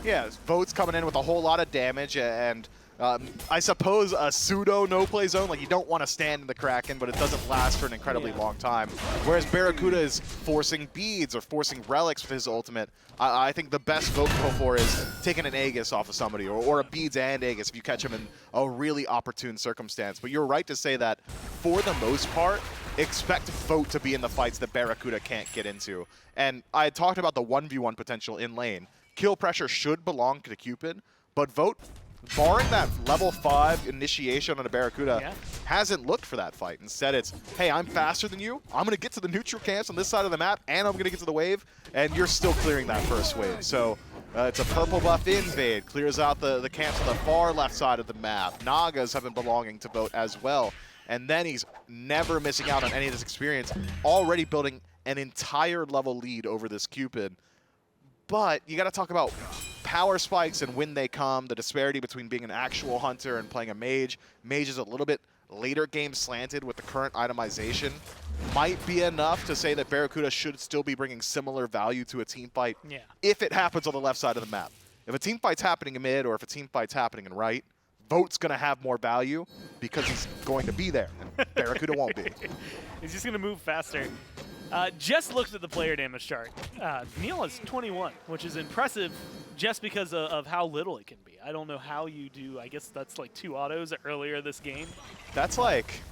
Yeah, Vote's coming in with a whole lot of damage, and I suppose a pseudo no-play zone, like you don't want to stand in the Kraken, but it doesn't last for an incredibly long time. Whereas BaRRaCCuDDa is forcing beads or forcing relics with his ultimate. I think the best Vote to go for is taking an Aegis off of somebody, or a beads and Aegis if you catch him in a really opportune circumstance. But you're right to say that for the most part, expect Vote to be in the fights that BaRRaCCuDDa can't get into. And I talked about the 1v1 potential in lane. Kill pressure should belong to Cupid, but Vote barring that level 5 initiation on a BaRRaCCuDDa, Yeah. hasn't looked for that fight. Instead, it's, hey, I'm faster than you. I'm going to get to the neutral camps on this side of the map, and I'm going to get to the wave, and you're still clearing that first wave. So it's a purple buff invade, clears out the camps on the far left side of the map. Nagas have been belonging to Boat as well. And then he's never missing out on any of this experience, already building an entire level lead over this Cupid. But you got to talk about power spikes and when they come, the disparity between being an actual hunter and playing a mage. Mage is a little bit later game slanted with the current itemization. Might be enough to say that BaRRaCCuDDa should still be bringing similar value to a team fight if it happens on the left side of the map. If a team fight's happening in mid or if a team fight's happening in right, Vote's going to have more value because he's going to be there, and BaRRaCCuDDa won't be. He's just going to move faster. Just looked at the player damage chart. Neil is 21, which is impressive just because of how little it can be. I don't know how you do, I guess that's like 2 autos earlier this game. That's like,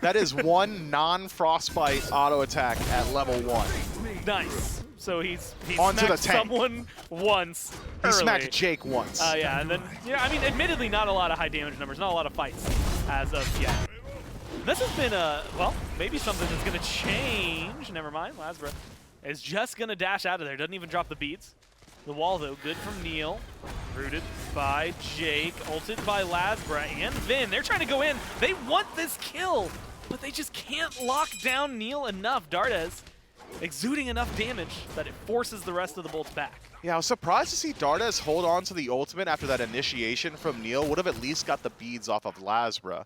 that is 1 non-frostbite auto attack at level 1. Nice. So he's Onto smacked the tank. someone once He early. smacked Jake once. Yeah, and then, I mean, admittedly, not a lot of high damage numbers, not a lot of fights as of yet. This has been well, maybe something that's going to change. Never mind, LASBRA is just going to dash out of there. Doesn't even drop the beats. The wall, though, good from Neil. Rooted by Jake, ulted by LASBRA and Vin. They're trying to go in. They want this kill, but they just can't lock down Neil enough. Dardez exuding enough damage that it forces the rest of the bolts back. Yeah, I was surprised to see Dardez hold on to the ultimate after that initiation from Neil. Would have at least got the beads off of LASBRA,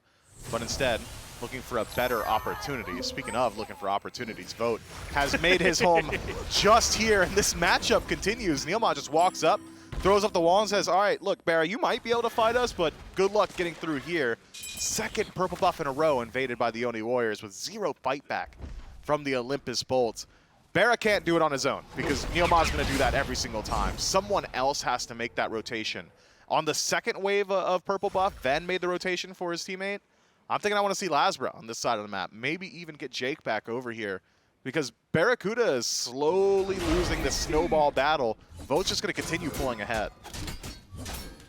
but instead, looking for a better opportunity. Speaking of looking for opportunities, Vote has made his home just here, and this matchup continues. NeilMah just walks up, throws up the wall and says, all right, look, Barra, you might be able to fight us, but good luck getting through here. Second purple buff in a row invaded by the Oni Warriors with 0 fight back from the Olympus Bolts. Barra can't do it on his own because NeilMah's going to do that every single time. Someone else has to make that rotation. On the second wave of purple buff, Ven made the rotation for his teammate. I'm thinking I want to see LASBRA on this side of the map. Maybe even get Jake back over here because BaRRaCCuDDa is slowly losing the snowball battle. Vote's just going to continue pulling ahead.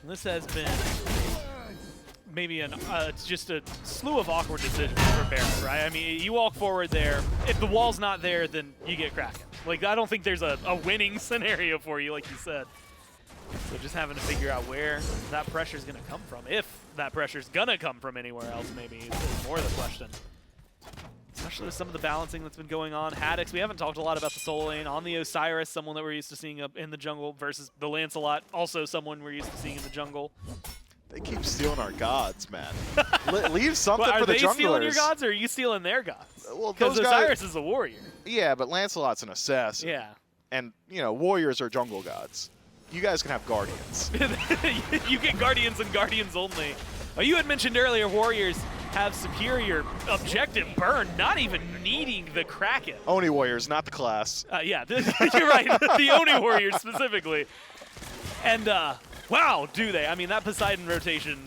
This has been maybe just a slew of awkward decisions for Barra, right? I mean, you walk forward there. If the wall's not there, then you get Kraken. Like, I don't think there's a winning scenario for you, like you said. So just having to figure out where that pressure's going to come from. If that pressure's going to come from anywhere else, maybe, is more the question. Especially with some of the balancing that's been going on. Haddix, we haven't talked a lot about the solo lane. On the Osiris, someone that we're used to seeing up in the jungle, versus the Lancelot, also someone we're used to seeing in the jungle. They keep stealing our gods, man. Leave something Well, for the junglers. Are they stealing your gods, or are you stealing their gods? Well, because those Osiris guys, is a warrior. Yeah, but Lancelot's an assassin. Yeah. And, you know, warriors are jungle gods. You guys can have guardians. You get guardians and guardians only. Oh, you had mentioned earlier warriors have superior objective burn, not even needing the Kraken. Oni Warriors, not the class. Yeah, you're right. The Oni Warriors specifically. And, wow, do they. I mean, that Poseidon rotation,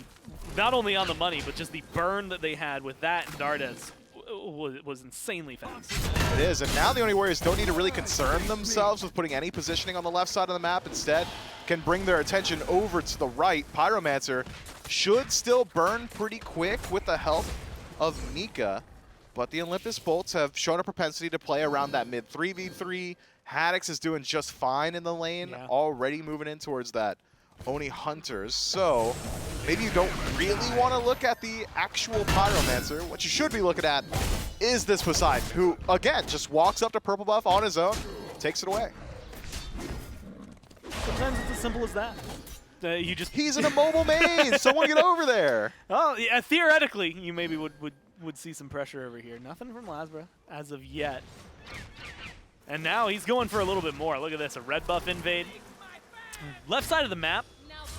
not only on the money, but just the burn that they had with that and Dardez was insanely fast. It is, and now the Oni Warriors don't need to really concern themselves with putting any positioning on the left side of the map. Instead, can bring their attention over to the right. Pyromancer should still burn pretty quick with the help of Nika, but the Olympus Bolts have shown a propensity to play around that mid 3v3. Haddix is doing just fine in the lane, already moving in towards that Oni Hunters, so maybe you don't really want to look at the actual Pyromancer. What you should be looking at is this Poseidon, who, again, just walks up to purple buff on his own, takes it away. Sometimes it's as simple as that. He's in a mobile maze! Someone get over there! Oh, yeah, theoretically, you maybe would see some pressure over here. Nothing from LASBRA as of yet. And now he's going for a little bit more. Look at this, a red buff invade. Left side of the map,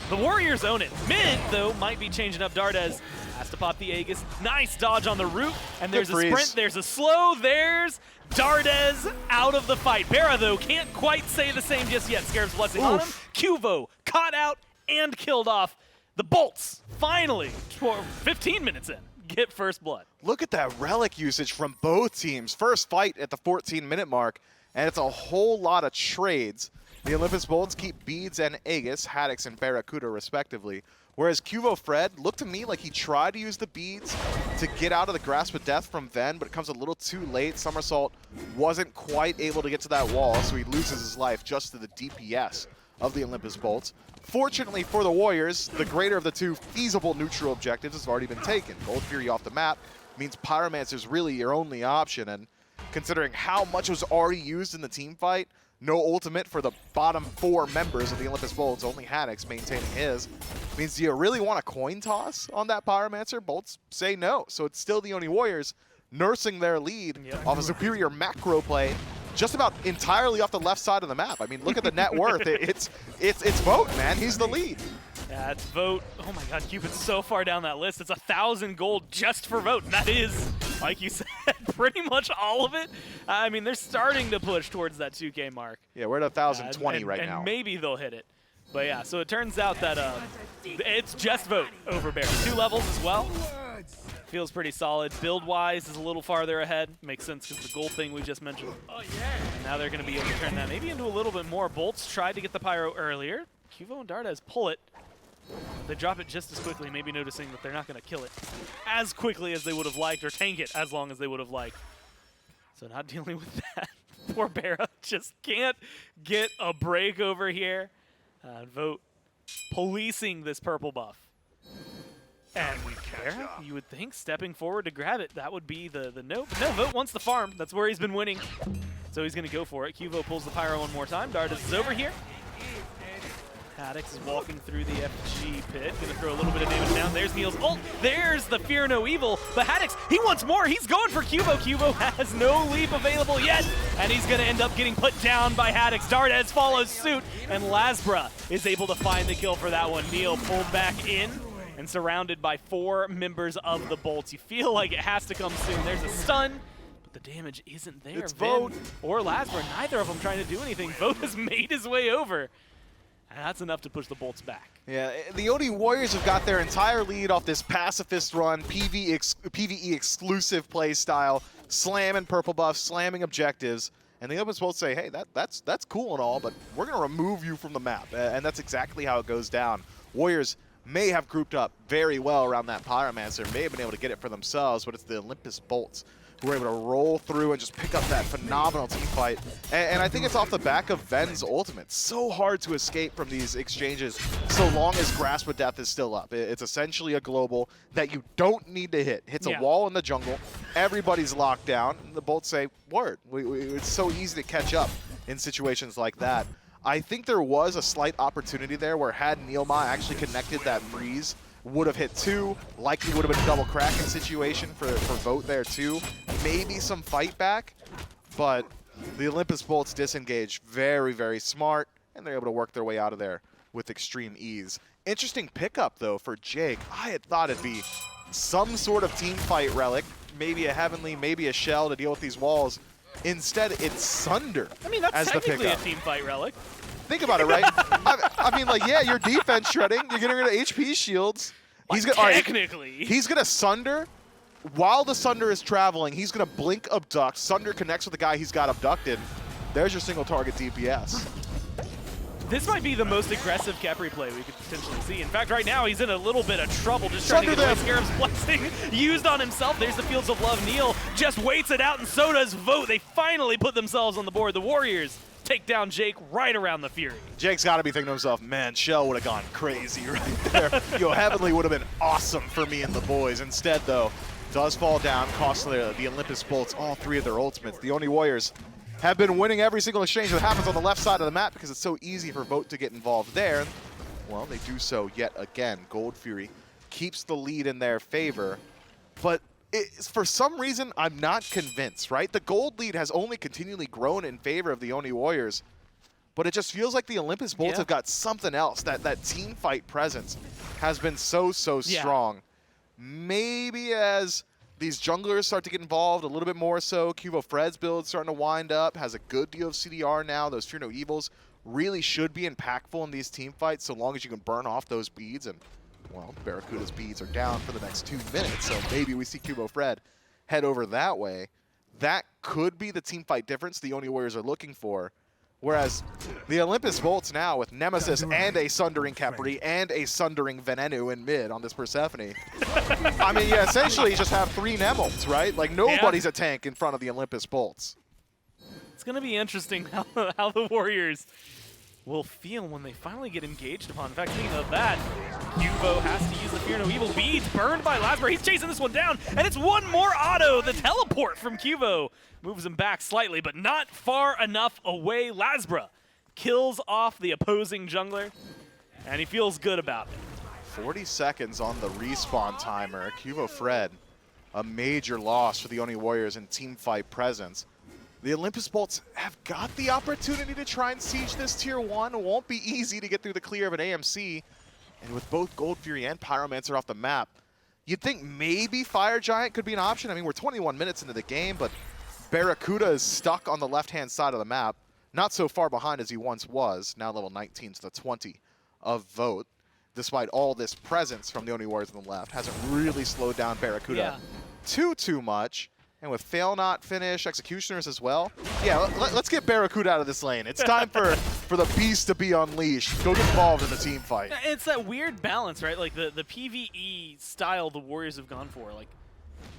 the Warriors own it. Mid, though, might be changing up. Dardez has to pop the Aegis. Nice dodge on the root, and there's a sprint, there's a slow, there's Dardez out of the fight. Barra, though, can't quite say the same just yet. Scarab's Blessing on him. Qvo caught out and killed off. The Bolts, finally, 15 minutes in, get first blood. Look at that relic usage from both teams. First fight at the 14-minute mark, and it's a whole lot of trades. The Olympus Bolts keep Beads and Aegis, Haddix and BaRRaCCuDDa respectively. Whereas QvoFred looked to me like he tried to use the beads to get out of the grasp of death from Ven, but it comes a little too late. Somersault wasn't quite able to get to that wall, so he loses his life just to the DPS of the Olympus Bolts. Fortunately for the Warriors, the greater of the two feasible neutral objectives has already been taken. Gold Fury off the map means Pyromancer's really your only option, and considering how much was already used in the team fight, no ultimate for the bottom 4 members of the Olympus Bolts, only Haddix maintaining his, means do you really want a coin toss on that Pyromancer? Bolts say no, so it's still the Oni Warriors nursing their lead off a superior macro play just about entirely off the left side of the map. I mean, look at the net worth. It's Vote, man. He's the lead. Yeah, it's Vote. Oh my god, Cupid's so far down that list. It's 1,000 gold just for Vote. And that is, like you said, pretty much all of it. I mean, they're starting to push towards that 2K mark. Yeah, we're at 1,020 right now. And maybe they'll hit it. But yeah, so it turns out that it's just Vote over BaRRa. 2 levels as well. Feels pretty solid. Build-wise is a little farther ahead. Makes sense because the gold thing we just mentioned. Oh, yeah. And now they're going to be able to turn that maybe into a little bit more. Bolts tried to get the Pyro earlier. Qvo and Dardez pull it. They drop it just as quickly, maybe noticing that they're not going to kill it as quickly as they would have liked, or tank it as long as they would have liked. So not dealing with that. Poor BaRRa just can't get a break over here. Vote policing this purple buff. And BaRRa, you would think, stepping forward to grab it, that would be the no. But no, Vote wants the farm. That's where he's been winning. So he's going to go for it. Qvo pulls the Pyro one more time. Dardez is over here. Haddix is walking through the FG pit. Going to throw a little bit of damage down. There's Neil's ult. There's the Fear No Evil. But Haddix, he wants more. He's going for Qvo. Qvo has no leap available yet. And he's going to end up getting put down by Haddix. Dardez follows suit. And LASBRA is able to find the kill for that one. Neil pulled back in and surrounded by 4 members of the Bolts. You feel like it has to come soon. There's a stun. The damage isn't there. It's Vote or LASBRA. Neither of them trying to do anything. Vote has made his way over. And that's enough to push the Bolts back. Yeah, the Oni Warriors have got their entire lead off this pacifist run, PvE exclusive play style, slamming purple buffs, slamming objectives. And the Olympus Bolts say, hey, that's cool and all, but we're going to remove you from the map. And that's exactly how it goes down. Warriors may have grouped up very well around that Pyromancer, may have been able to get it for themselves, but it's the Olympus Bolts who were able to roll through and just pick up that phenomenal team fight. And I think it's off the back of Ven's ultimate. So hard to escape from these exchanges so long as Grasp of Death is still up. It's essentially a global that you don't need to hit. Hits a wall in the jungle, everybody's locked down, and the Bolts say, word. It's so easy to catch up in situations like that. I think there was a slight opportunity there where had NeilMah actually connected that freeze, would have hit 2, likely would have been a double cracking situation for Vote there too. Maybe some fight back, but the Olympus Bolts disengage very, very smart, and they're able to work their way out of there with extreme ease. Interesting pickup though for Jake. I had thought it'd be some sort of team fight relic, maybe a Heavenly, maybe a Shell to deal with these walls. Instead, it's Sunder. I mean, that's as the technically pickup. A team fight relic. Think about it, right? I mean, like, yeah, you're defense shredding. You're getting rid of HP shields. Like, He's gonna, technically. Right, he's going to Sunder. While the Sunder is traveling, he's going to blink abduct. Sunder connects with the guy he's got abducted. There's your single target DPS. This might be the most aggressive Khepri play we could potentially see. In fact, right now, he's in a little bit of trouble just trying to get away. Scarab's Blessing used on himself. There's the Fields of Love. Neil just waits it out, and so does Vote. They finally put themselves on the board. The Warriors take down Jake right around the Fury. Jake's got to be thinking to himself, man, Shell would have gone crazy right there. Heavenly would have been awesome for me and the boys. Instead, though, does fall down, costs the Olympus Bolts all 3 of their ultimates. The Oni Warriors have been winning every single exchange that happens on the left side of the map because it's so easy for Vote to get involved there. Well, they do so yet again. Gold Fury keeps the lead in their favor, but for some reason, I'm not convinced, right? The gold lead has only continually grown in favor of the Oni Warriors, but it just feels like the Olympus Bolts have got something else. That team fight presence has been so strong. Maybe as these junglers start to get involved a little bit more so, QvoFred's build starting to wind up, has a good deal of CDR now. Those Fear No Evils really should be impactful in these team fights so long as you can burn off those beads. And well, BaRRaCCuDDa's beads are down for the next 2 minutes, so maybe we see QvoFred head over that way. That could be the team fight difference the Oni Warriors are looking for. Whereas the Olympus Bolts now with Nemesis and a Sundering Khepri and a Sundering Venenu in mid on this Persephone. I mean, you essentially just have 3 Nemolts, right? Like, nobody's a tank in front of the Olympus Bolts. It's going to be interesting how the Warriors will feel when they finally get engaged upon. In fact, speaking of that, Cuvo has to use the Fear No Evil beads, burned by LASBRA. He's chasing this one down, and it's one more auto. The teleport from Cuvo moves him back slightly, but not far enough away. LASBRA kills off the opposing jungler, and he feels good about it. 40 seconds on the respawn timer. QvoFred, a major loss for the Oni Warriors in teamfight presence. The Olympus Bolts have got the opportunity to try and siege this tier 1. It won't be easy to get through the clear of an AMC. And with both Gold Fury and Pyromancer off the map, you'd think maybe Fire Giant could be an option. I mean, we're 21 minutes into the game, but BaRRaCCuDDa is stuck on the left-hand side of the map. Not so far behind as he once was, now level 19 to the 20 of Vote. Despite all this presence from the Oni Warriors on the left, hasn't really slowed down BaRRaCCuDDa too much. And with Fail Not finish, Executioners as well. Yeah, let's get BaRRaCCuDDa out of this lane. It's time for the beast to be unleashed. Go get involved in the team fight. It's that weird balance, right? Like the PvE style the Warriors have gone for. Like,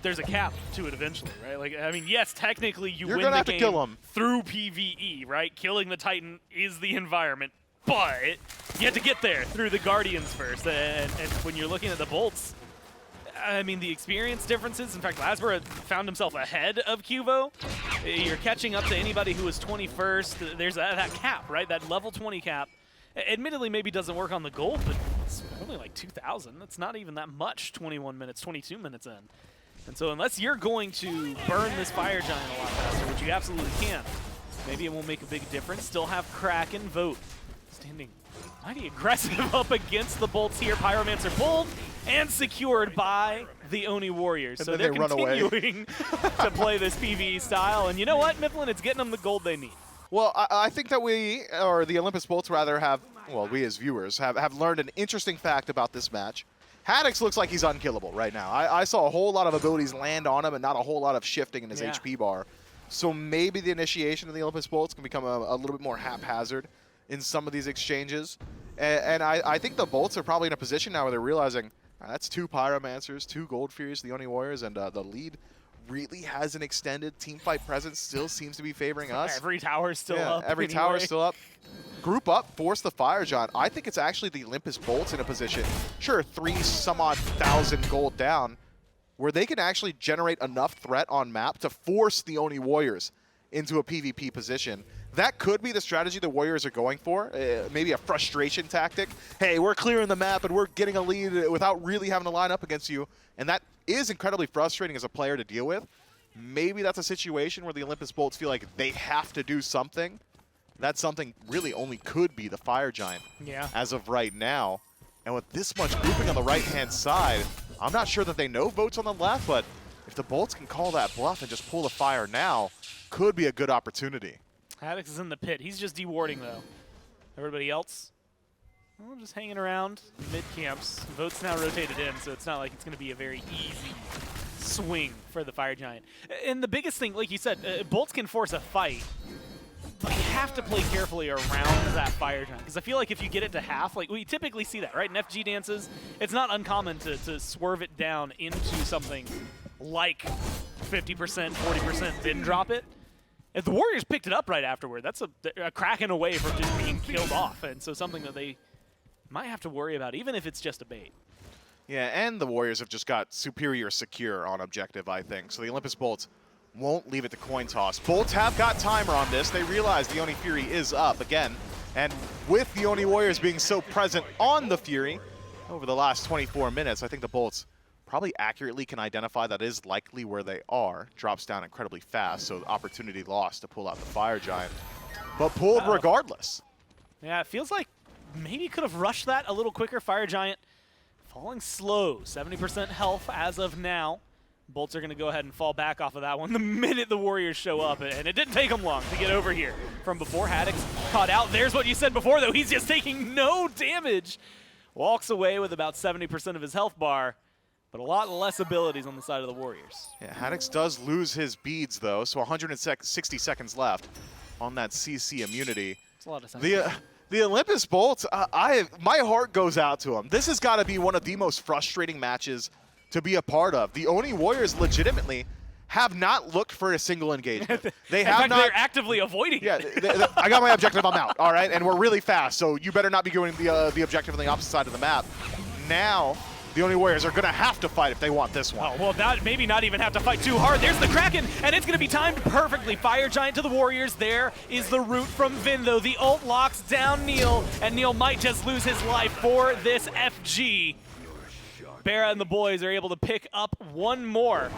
there's a cap to it eventually, right? Like, I mean, yes, technically you win the game kill him through PvE, right? Killing the Titan is the environment, but you have to get there through the Guardians first. And when you're looking at the Bolts, I mean, the experience differences. In fact, LASBRA found himself ahead of Cuvo. You're catching up to anybody who was 21st. There's that cap, right? That level 20 cap. Admittedly, maybe doesn't work on the gold, but it's only like 2,000. That's not even that much, 21 minutes, 22 minutes in. And so unless you're going to burn this Fire Giant a lot faster, which you absolutely can, maybe it won't make a big difference. Still have Kraken Vote standing mighty aggressive up against the Bolts here. Pyromancer pulled and secured by the Oni Warriors. And so they're continuing to play this PvE style. And you know what, Mifflin? It's getting them the gold they need. Well, I think that we, or the Olympus Bolts rather, have, well, we as viewers, have learned an interesting fact about this match. Haddix looks like he's unkillable right now. I saw a whole lot of abilities land on him and not a whole lot of shifting in his HP bar. So maybe the initiation of the Olympus Bolts can become a little bit more haphazard in some of these exchanges. And I think the Bolts are probably in a position now where they're realizing that's 2 Pyromancers, 2 Gold Furies, the Oni Warriors, and the lead really has an extended teamfight presence, still seems to be favoring us. Every tower's still up. Every tower's still up. Group up, force the Fire Giant. I think it's actually the Olympus Bolts in a position, sure, 3-some-odd thousand gold down, where they can actually generate enough threat on map to force the Oni Warriors into a PvP position. That could be the strategy the Warriors are going for, maybe a frustration tactic. Hey, we're clearing the map and we're getting a lead without really having to line up against you. And that is incredibly frustrating as a player to deal with. Maybe that's a situation where the Olympus Bolts feel like they have to do something. That something really only could be the Fire Giant as of right now. And with this much grouping on the right-hand side, I'm not sure that they know Votes on the left, but if the Bolts can call that bluff and just pull the fire now, could be a good opportunity. Haddix is in the pit. He's just dewarding, though. Everybody else, well, just hanging around mid-camps. Vote's now rotated in, so it's not like it's going to be a very easy swing for the Fire Giant. And the biggest thing, like you said, Bolts can force a fight, but you have to play carefully around that Fire Giant. Because I feel like if you get it to half, like we typically see that, right? In FG dances, it's not uncommon to swerve it down into something like 50%, 40%, then drop it. If the Warriors picked it up right afterward, that's a Kraken away from just being killed off. And so something that they might have to worry about, even if it's just a bait. Yeah, and the Warriors have just got superior secure on objective, I think. So the Olympus Bolts won't leave it to coin toss. Bolts have got timer on this. They realize the Oni Fury is up again. And with the Oni Warriors being so present on the Fury over the last 24 minutes, I think the Bolts probably accurately can identify that is likely where they are. Drops down incredibly fast, so opportunity lost to pull out the Fire Giant. But pulled regardless. Yeah, it feels like maybe could have rushed that a little quicker. Fire Giant falling slow, 70% health as of now. Bolts are going to go ahead and fall back off of that one the minute the Warriors show up, and it didn't take them long to get over here. From before, Haddix caught out. There's what you said before, though. He's just taking no damage. Walks away with about 70% of his health bar, but a lot less abilities on the side of the Warriors. Yeah, Haddix does lose his beads, though, so 160 seconds left. on that CC immunity. It's a lot of time. The Olympus Bolts, my heart goes out to them. This has got to be one of the most frustrating matches to be a part of. The Oni Warriors legitimately have not looked for a single engagement. They In have fact, not. they're actively avoiding Yeah, it. I got my objective. I'm out. All right, and we're really fast, so you better not be going the objective on the opposite side of the map. Now, the Oni Warriors are going to have to fight if they want this one. Oh, well, that maybe not even have to fight too hard. There's the Kraken, and it's going to be timed perfectly. Fire Giant to the Warriors. There is the root from Vin, though. The ult locks down Neil, and Neil might just lose his life for this FG. BaRRA and the boys are able to pick up one more.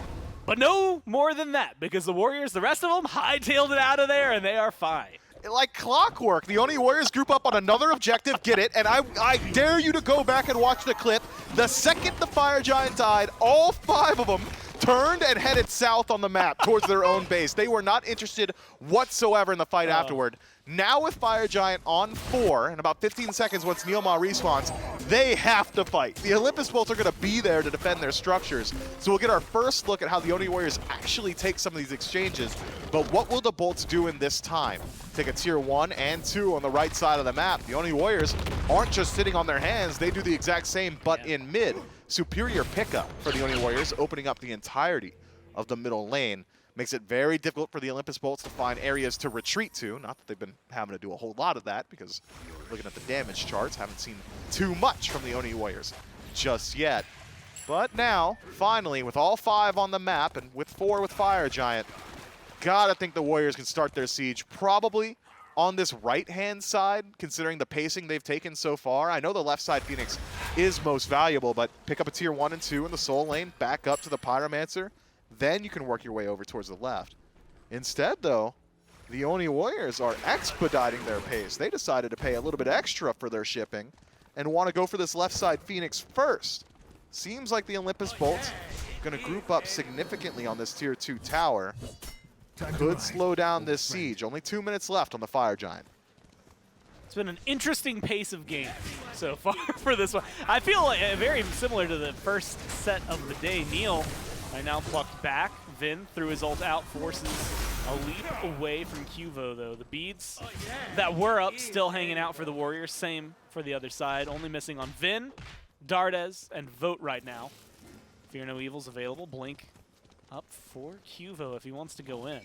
But no more than that, because the Warriors, the rest of them, hightailed it out of there, and they are fine. Like clockwork, the Oni Warriors group up on another objective, get it, and I dare you to go back and watch the clip. The second the Fire Giant died, all 5 of them turned and headed south on the map towards their own base. They were not interested whatsoever in the fight afterward. Now with Fire Giant on 4, in about 15 seconds once NeilMah respawns, they have to fight. The Olympus Bolts are going to be there to defend their structures. So we'll get our first look at how the Oni Warriors actually take some of these exchanges. But what will the Bolts do in this time? Take a tier 1 and 2 on the right side of the map. The Oni Warriors aren't just sitting on their hands, they do the exact same, but in mid. Superior pickup for the Oni Warriors, opening up the entirety of the middle lane. Makes it very difficult for the Olympus Bolts to find areas to retreat to. Not that they've been having to do a whole lot of that, because looking at the damage charts, haven't seen too much from the Oni Warriors just yet. But now, finally, with all 5 on the map, and with 4 with Fire Giant, gotta think the Warriors can start their siege probably on this right-hand side, considering the pacing they've taken so far. I know the left side Phoenix is most valuable, but pick up a tier 1 and 2 in the Soul lane, back up to the Pyromancer, then you can work your way over towards the left. Instead, though, the Oni Warriors are expediting their pace. They decided to pay a little bit extra for their shipping and want to go for this left side Phoenix first. Seems like the Olympus Bolts going to group up significantly on this tier 2 tower. Could slow down this siege. Only 2 minutes left on the Fire Giant. It's been an interesting pace of game so far for this one. I feel like very similar to the first set of the day. Neil right now plucked back. Vin threw his ult out, forces a leap away from Qvo, though. The beads that were up still hanging out for the Warriors. Same for the other side. Only missing on Vin, Dardez, and Vote right now. Fear No Evil's available. Blink up for Qvo if he wants to go in.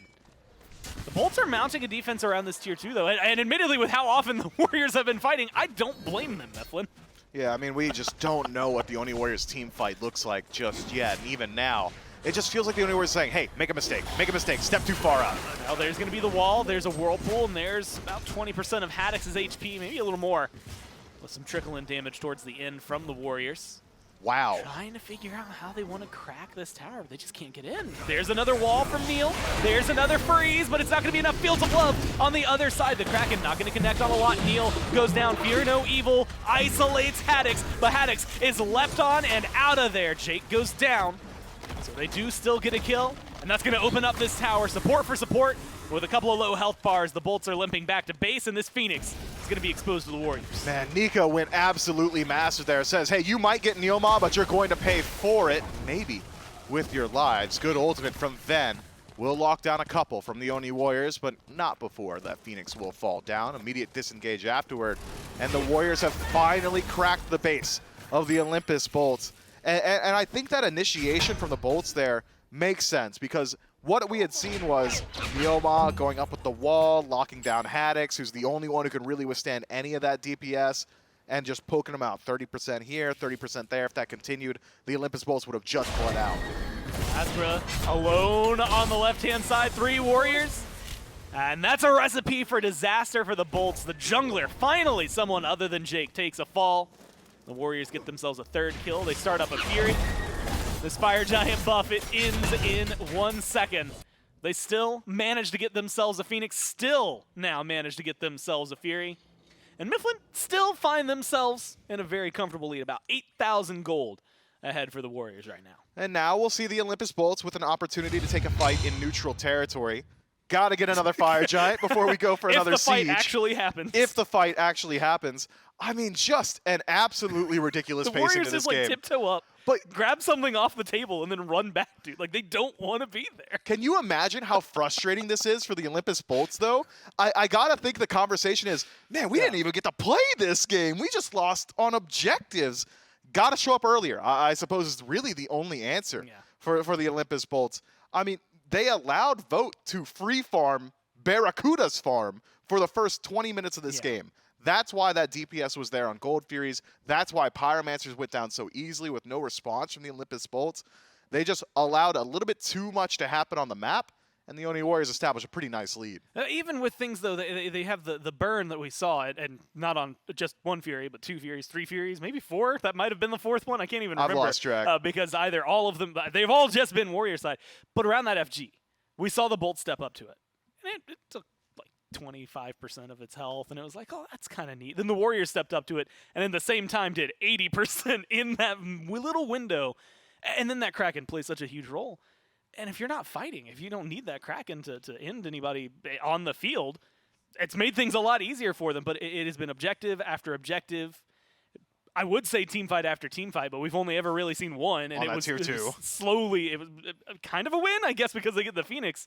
The Bolts are mounting a defense around this tier 2, though, and admittedly, with how often the Warriors have been fighting, I don't blame them, Mifflin. Yeah, I mean, we just don't know what the Oni Warriors team fight looks like just yet, and even now, it just feels like the Oni Warriors saying, hey, make a mistake, step too far out. Now there's going to be the wall, there's a whirlpool, and there's about 20% of Haddix's HP, maybe a little more, with some trickle-in damage towards the end from the Warriors. Wow. Trying to figure out how they want to crack this tower, but they just can't get in. There's another wall from Neil. There's another freeze, but it's not going to be enough Fields of Love on the other side. The Kraken not going to connect on a lot. Neil goes down. Fear No Evil isolates Haddix, but Haddix is left on and out of there. Jake goes down, so they do still get a kill, and that's going to open up this tower. Support for support. With a couple of low health bars, the Bolts are limping back to base, and this Phoenix is going to be exposed to the Warriors. Man, Nika went absolutely massive there. Says, hey, you might get NeilMah, but you're going to pay for it, maybe, with your lives. Good ultimate from Ven. Will lock down a couple from the Oni Warriors, but not before that Phoenix will fall down. Immediate disengage afterward, and the Warriors have finally cracked the base of the Olympus Bolts. And I think that initiation from the Bolts there makes sense, because what we had seen was NeilMah going up with the wall, locking down Haddix, who's the only one who can really withstand any of that DPS, and just poking him out. 30% here, 30% there. If that continued, the Olympus Bolts would have just bled out. LASBRA alone on the left-hand side, 3 Warriors. And that's a recipe for disaster for the Bolts. The jungler, finally someone other than Jake, takes a fall. The Warriors get themselves a 3rd kill. They start up a Fury. This Fire Giant buff, it ends in 1 second. They still managed to get themselves a Phoenix, still now managed to get themselves a Fury. And Mifflin still find themselves in a very comfortable lead, about 8,000 gold ahead for the Warriors right now. And now we'll see the Olympus Bolts with an opportunity to take a fight in neutral territory. Gotta get another Fire Giant before we go for another siege. If the fight actually happens. If the fight actually happens. I mean, just an absolutely ridiculous pacing to this game. The Warriors just like tiptoe up But grab something off the table and then run back, dude. Like, they don't want to be there. can you imagine how frustrating this is for the Olympus Bolts, though? I gotta think the conversation is, man, we didn't even get to play this game. We just lost on objectives. Gotta show up earlier, I suppose is really the only answer for the Olympus Bolts. I mean, they allowed Vote to free farm BaRRaCCuDDa's farm for the first 20 minutes of this game. That's why that DPS was there on Gold Furies. That's why Pyromancers went down so easily with no response from the Olympus Bolts. They just allowed a little bit too much to happen on the map, and the Oni Warriors established a pretty nice lead. Even with things, though, they have the burn that we saw, and not on just one Fury, but 2 Furies, 3 Furies, maybe 4. That might have been the 4th one. I can't even remember. I've lost track. Because either all of them, they've all just been Warrior side. But around that FG, we saw the Bolt step up to it. And it took 25% of its health, and it was like, oh, that's kind of neat. Then the Warriors stepped up to it, and at the same time did 80% in that little window. And then that Kraken plays such a huge role. And if you're not fighting, if you don't need that Kraken to end anybody on the field, it's made things a lot easier for them. But it has been objective after objective. I would say team fight after team fight, but we've only ever really seen one, and it was slowly. It was kind of a win, I guess, because they get the Phoenix.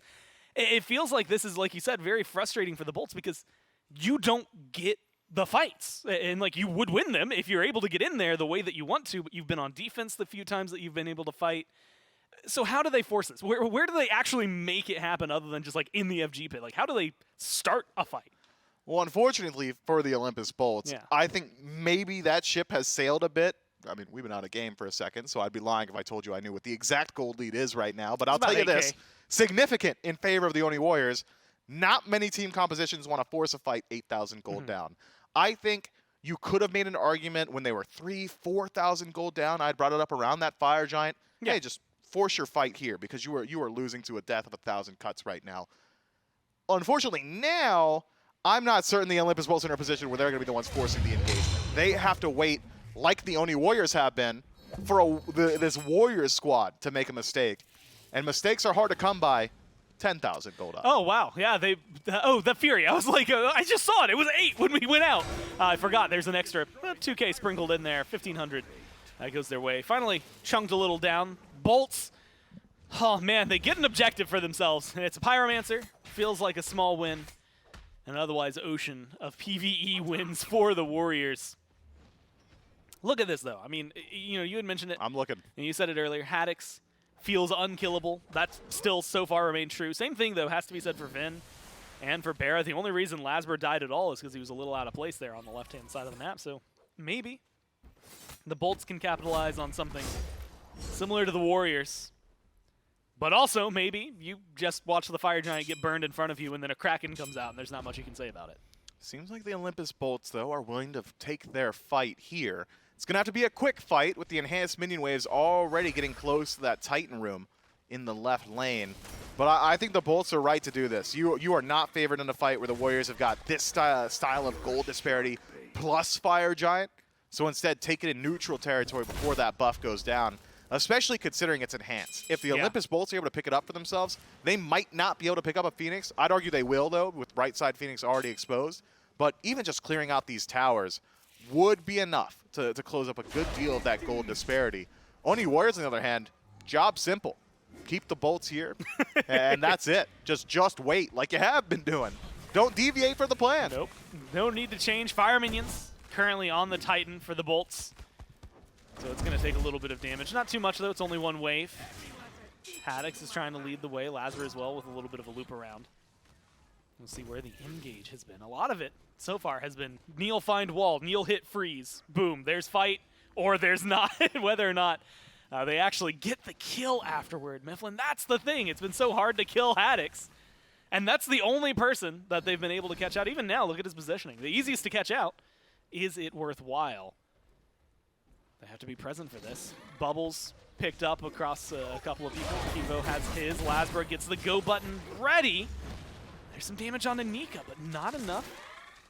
It feels like this is, like you said, very frustrating for the Bolts because you don't get the fights. And, like, you would win them if you're able to get in there the way that you want to, but you've been on defense the few times that you've been able to fight. So how do they force this? Where do they actually make it happen other than just, like, in the FG pit? Like, how do they start a fight? Well, unfortunately for the Olympus Bolts, I think maybe that ship has sailed a bit. I mean, we've been out of game for a second, so I'd be lying if I told you I knew what the exact gold lead is right now. But I'll tell you this. Significant in favor of the Oni Warriors. Not many team compositions want to force a fight 8,000 gold down. I think you could have made an argument when they were 3,000, 4,000 gold down. I'd brought it up around that Fire Giant. Hey, just force your fight here because you are losing to a death of 1,000 cuts right now. Unfortunately, now I'm not certain the Olympus Bolts are in a position where they're going to be the ones forcing the engagement. They have to wait, like the Oni Warriors have been, for this Warriors squad to make a mistake. And mistakes are hard to come by. 10,000 gold up. Oh, wow. Yeah, the Fury. I was like, I just saw it. It was 8 when we went out. I forgot there's an extra 2K sprinkled in there. 1,500. That goes their way. Finally chunked a little down. Bolts. Oh, man, they get an objective for themselves. And it's a Pyromancer. Feels like a small win. An otherwise ocean of PvE wins for the Warriors. Look at this, though. I mean, you know, you had mentioned it. I'm looking. And you said it earlier. Haddix feels unkillable. That's still so far remained true. Same thing, though, has to be said for Ven and for BaRRa. The only reason LASBRA died at all is because he was a little out of place there on the left-hand side of the map. So maybe the Bolts can capitalize on something similar to the Warriors. But also, maybe you just watch the Fire Giant get burned in front of you and then a Kraken comes out and there's not much you can say about it. Seems like the Olympus Bolts, though, are willing to take their fight here. It's going to have to be a quick fight with the enhanced minion waves already getting close to that Titan room in the left lane. But I think the Bolts are right to do this. You are not favored in a fight where the Warriors have got this style of gold disparity plus Fire Giant. So instead, take it in neutral territory before that buff goes down, especially considering it's enhanced. If the Olympus Bolts are able to pick it up for themselves, they might not be able to pick up a Phoenix. I'd argue they will, though, with right side Phoenix already exposed. But even just clearing out these towers would be enough to close up a good deal of that gold disparity. Oni Warriors, on the other hand, job simple. Keep the Bolts here, and that's it. Just wait, like you have been doing. Don't deviate from the plan. Nope. No need to change. Fire minions currently on the Titan for the Bolts. So it's going to take a little bit of damage. Not too much, though. It's only one wave. Haddix is trying to lead the way. LASBRA as well with a little bit of a loop around. We'll see where the engage has been. A lot of it so far has been Neil find wall, Neil hit freeze. Boom, there's fight, or there's not, whether or not they actually get the kill afterward. Mifflin, that's the thing. It's been so hard to kill Haddix. And that's the only person that they've been able to catch out. Even now, look at his positioning. The easiest to catch out. Is it worthwhile? They have to be present for this. Bubbles picked up across a couple of people. Kivo has his. LASBRA gets the go button ready. There's some damage on Nika, but not enough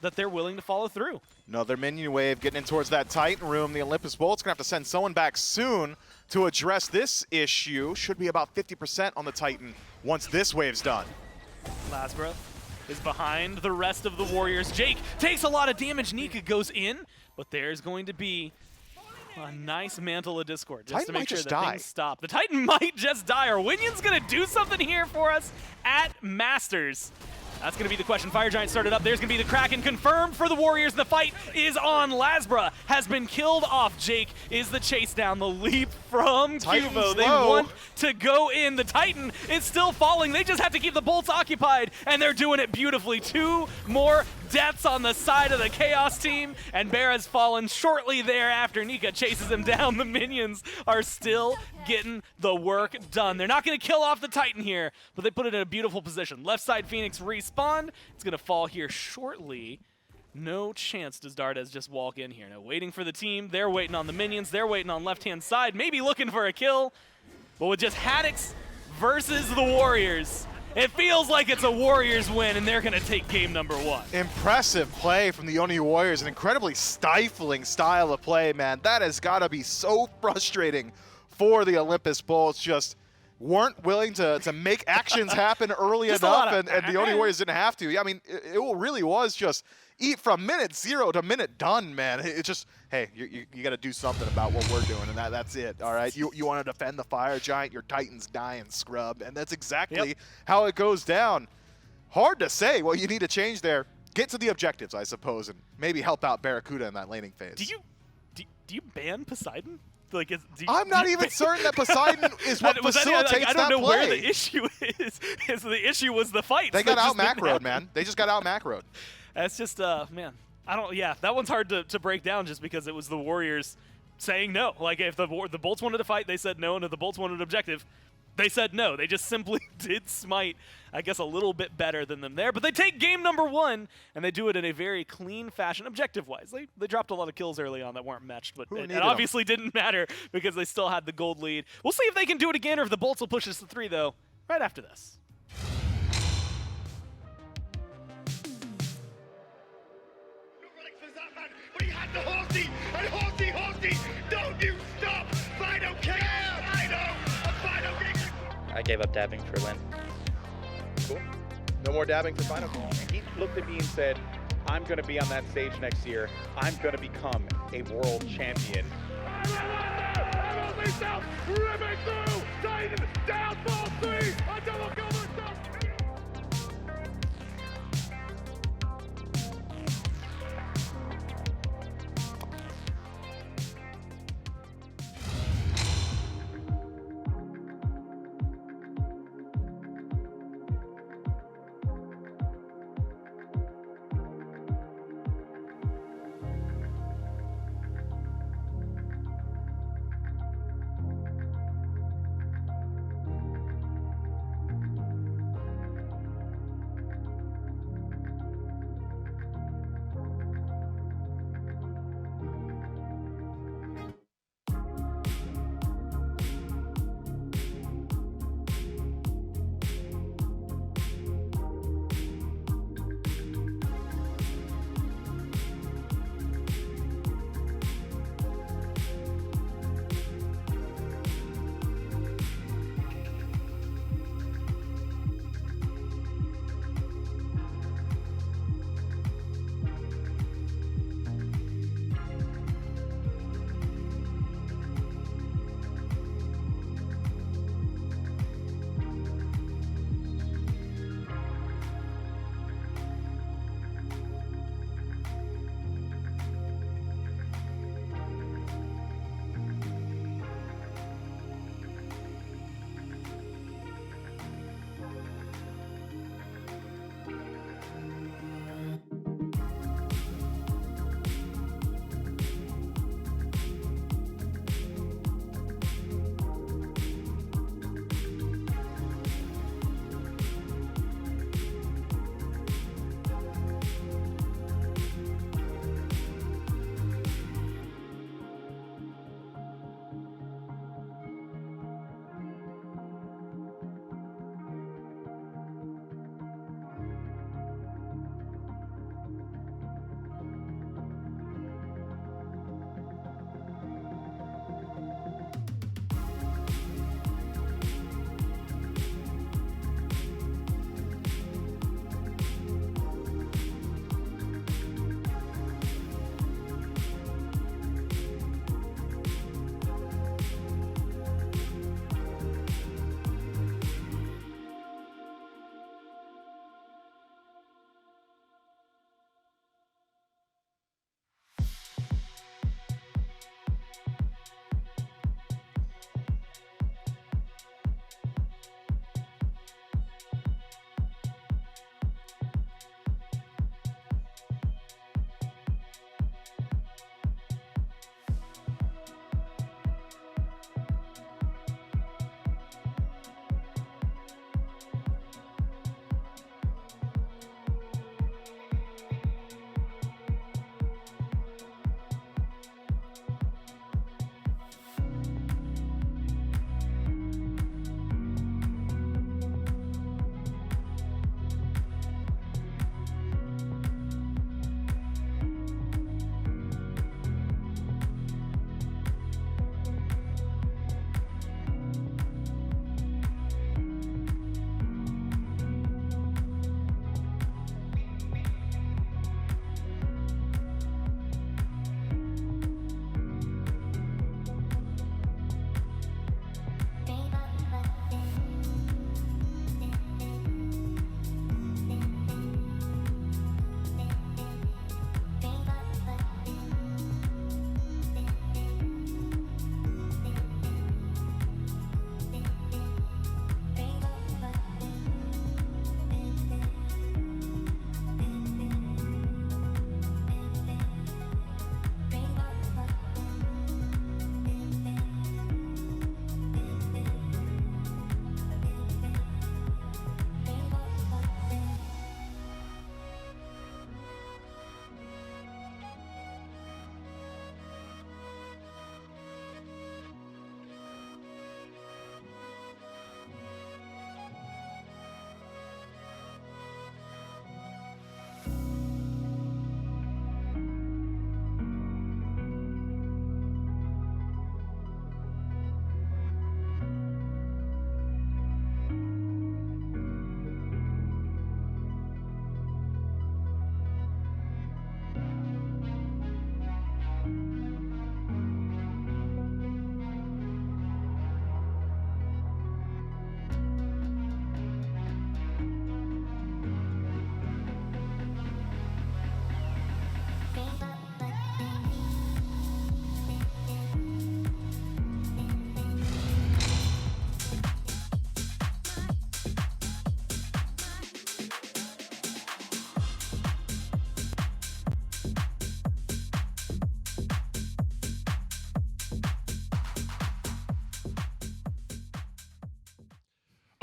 that they're willing to follow through. Another minion wave getting in towards that Titan room. The Olympus Bolts going to have to send someone back soon to address this issue. Should be about 50% on the Titan once this wave's done. LASBRA is behind the rest of the Warriors. Jake takes a lot of damage. Nika goes in, but there's going to be A nice mantle of Discord just Titan to might make sure just that die. things stop. The Titan might just die. Are Winion's going to do something here for us at Masters? That's going to be the question. Fire Giant started up. There's going to be the Kraken confirmed for the Warriors. The fight is on. LASBRA has been killed off. Jake is the chase down. The leap from Titan's Cuvo. They low. want to go in. The Titan is still falling. They just have to keep the bolts occupied, and they're doing it beautifully. 2 more deaths on the side of the Chaos team, and BaRRa's fallen shortly thereafter. Nika chases him down. The minions are still getting the work done. They're not going to kill off the Titan here, but they put it in a beautiful position. Left side Phoenix respawned. It's going to fall here shortly. No chance does Dardez just walk in here. Now waiting for the team. They're waiting on the minions. They're waiting on left-hand side, maybe looking for a kill. But with just Haddix versus the Warriors, it feels like it's a Warriors win, and they're going to take game number 1. Impressive play from the Oni Warriors, an incredibly stifling style of play, man. That has got to be so frustrating for the Olympus Bolts. Just weren't willing to make actions happen early enough, and the Oni Warriors didn't have to. Yeah, I mean, it really was just eat from minute 0 to minute done, man. It's just, hey, you got to do something about what we're doing, and that's it, all right? You want to defend the Fire Giant, your Titan's dying, scrub, and that's exactly how it goes down. Hard to say what you need to change there. Get to the objectives, I suppose, and maybe help out BaRRaCCuDDa in that laning phase. Do you ban Poseidon? Like, I'm not even certain that Poseidon is what facilitates that play. I don't know where the issue is. The issue was the fight. They got out macroed, man. They just got out macroed. That's just, man. Yeah, that one's hard to break down just because it was the Warriors saying no. Like, if the Bolts wanted to fight, they said no, and if the Bolts wanted an objective, they said no. They just simply did Smite, I guess, a little bit better than them there. But they take game number 1, and they do it in a very clean fashion, objective-wise. They dropped a lot of kills early on that weren't matched, but it obviously didn't matter because they still had the gold lead. We'll see if they can do it again or if the Bolts will push us to 3, though, right after this. I gave up dabbing for Lynn. Cool. No more dabbing for Final. He looked at me and said, I'm going to be on that stage next year. I'm going to become a world champion. Ripping through! Titan down, ball 3! A double kill myself!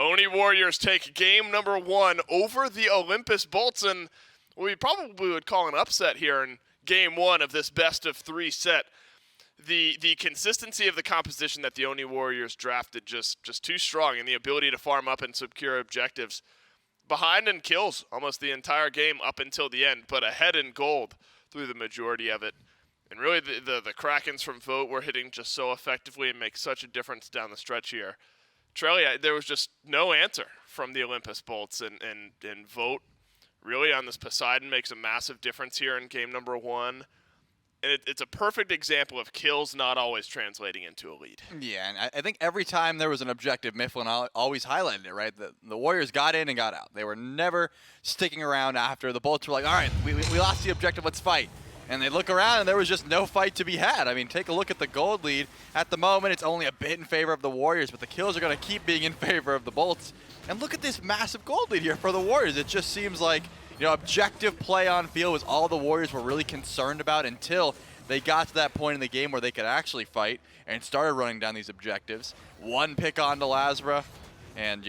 Oni Warriors take game number 1 over the Olympus Bolts, and we probably would call an upset here in game 1 of this best-of-3 set. The consistency of the composition that the Oni Warriors drafted just too strong, and the ability to farm up and secure objectives. Behind in kills almost the entire game up until the end, but ahead in gold through the majority of it. And really the Krakens from Vote were hitting just so effectively and make such a difference down the stretch here. Trellia, there was just no answer from the Olympus Bolts, and Vote really on this Poseidon makes a massive difference here in game number 1. And it's a perfect example of kills not always translating into a lead. Yeah, and I think every time there was an objective, Mifflin always highlighted it, right? The Warriors got in and got out. They were never sticking around after. The Bolts were like, all right, we lost the objective, let's fight. And they look around, and there was just no fight to be had. I mean, take a look at the gold lead. At the moment, it's only a bit in favor of the Warriors, but the kills are going to keep being in favor of the Bolts. And look at this massive gold lead here for the Warriors. It just seems like, objective play on field was all the Warriors were really concerned about until they got to that point in the game where they could actually fight and started running down these objectives. One pick onto LASBRA, and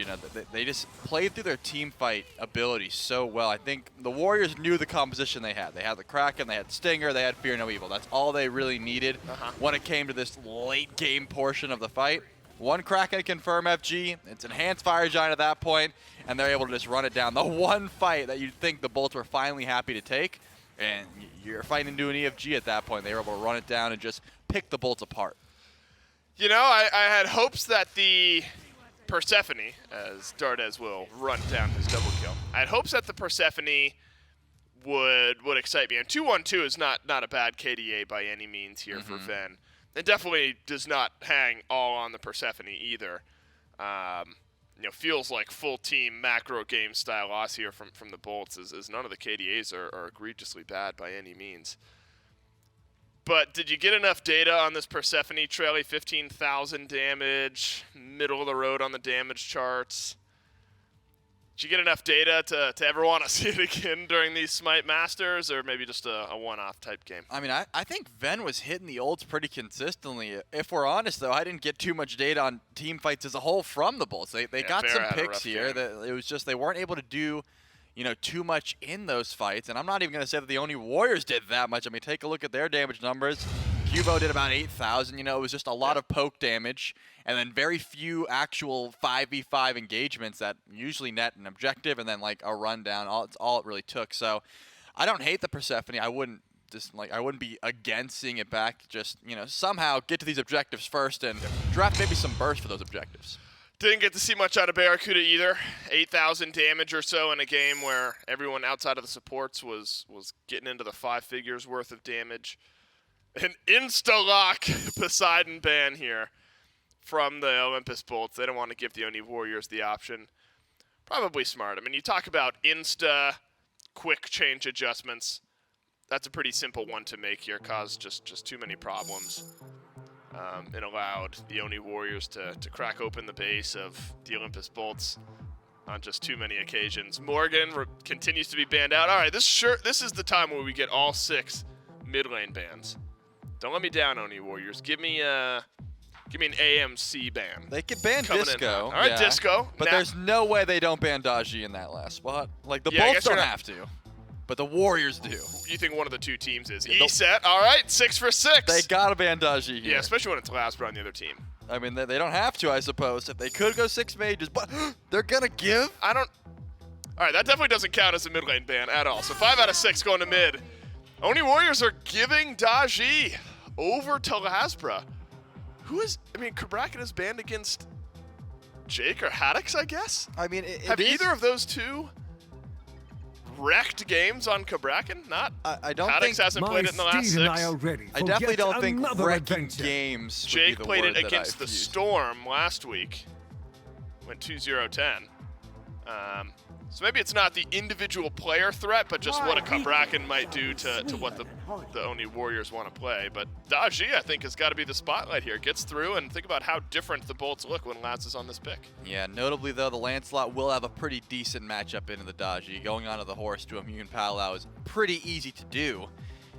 they just played through their team fight ability so well. I think the Warriors knew the composition they had. They had the Kraken, they had Stinger, they had Fear No Evil. That's all they really needed when it came to this late game portion of the fight. One Kraken to confirm FG. It's enhanced Fire Giant at that point, and they're able to just run it down. The one fight that you'd think the Bolts were finally happy to take, and you're fighting into an EFG at that point. They were able to run it down and just pick the Bolts apart. I had hopes that the Persephone, as Dardez will run down his double kill, I had hopes that the Persephone would excite me. And 2-1-2 is not a bad KDA by any means here for Ven. It definitely does not hang all on the Persephone either. Feels like full team macro game style loss here from the Bolts, as none of the KDAs are egregiously bad by any means. But did you get enough data on this Persephone Trelly? 15,000 damage, middle of the road on the damage charts. Did you get enough data to ever want to see it again during these Smite Masters, or maybe just a one-off type game? I mean, I think Ven was hitting the ults pretty consistently. If we're honest, though, I didn't get too much data on team fights as a whole from the Bolts. They got some picks here. It was just they weren't able to do too much in those fights. And I'm not even going to say that the Oni Warriors did that much. I mean, take a look at their damage numbers. Qvo did about 8,000. It was just a lot of poke damage, and then very few actual 5v5 engagements that usually net an objective and then like a rundown. It's all it really took. So I don't hate the Persephone. I wouldn't be against seeing it back. Just somehow get to these objectives first and draft maybe some burst for those objectives. Didn't get to see much out of BaRRaCCuDDa either. 8,000 damage or so in a game where everyone outside of the supports was getting into the 5 figures worth of damage. An insta-lock Poseidon ban here from the Olympus Bolts. They don't want to give the Oni Warriors the option. Probably smart. I mean, you talk about quick change adjustments. That's a pretty simple one to make here. Caused just too many problems. It allowed the Oni Warriors to crack open the base of the Olympus Bolts on just too many occasions. Morgan continues to be banned out. All right, this is the time where we get all 6 mid lane bans. Don't let me down, Oni Warriors. Give me an AMC ban. They could ban Disco. All right, Disco. But there's no way they don't ban Daji in that last spot. Like, the Bolts don't have to, but the Warriors do. You think one of the two teams is? E-set. All right, 6 for 6. They got to ban Daji here. Yeah, especially when it's LASBRA on the other team. I mean, they don't have to, I suppose. If they could go 6 mages, but they're going to give? All right, that definitely doesn't count as a mid lane ban at all. So 5 out of 6 going to mid. Oni Warriors are giving Daji over to LASBRA. KvoFred is banned against Jake or Haddix, I guess? I mean, have either of those two wrecked games on KvoFred? Not. I don't Haddix think hasn't played it in the last 6. I definitely don't think wrecking games. Jake played it against the Storm last week. Went 2-0-10. So maybe it's not the individual player threat, but just what a KvoFred might do to what the Oni Warriors want to play. But Daji, I think, has got to be the spotlight here. Gets through, and think about how different the Bolts look when Lance is on this pick. Yeah, notably, though, the Lancelot will have a pretty decent matchup into the Daji. Going onto the horse to immune Palau is pretty easy to do.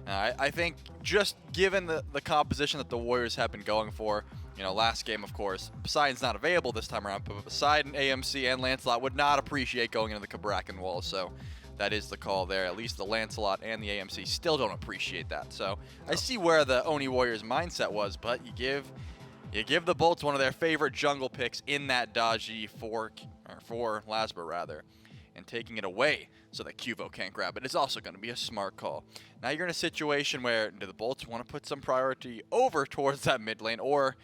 I think just given the composition that the Warriors have been going for, last game, of course, Poseidon's not available this time around, but Poseidon, AMC, and Lancelot would not appreciate going into the Khepri wall, so that is the call there. At least the Lancelot and the AMC still don't appreciate that. So I see where the Oni Warriors mindset was, but you give the Bolts one of their favorite jungle picks in that dodgy for LASBRA rather, and taking it away so that Qvo can't grab it is also going to be a smart call. Now you're in a situation where do the Bolts want to put some priority over towards that mid lane, or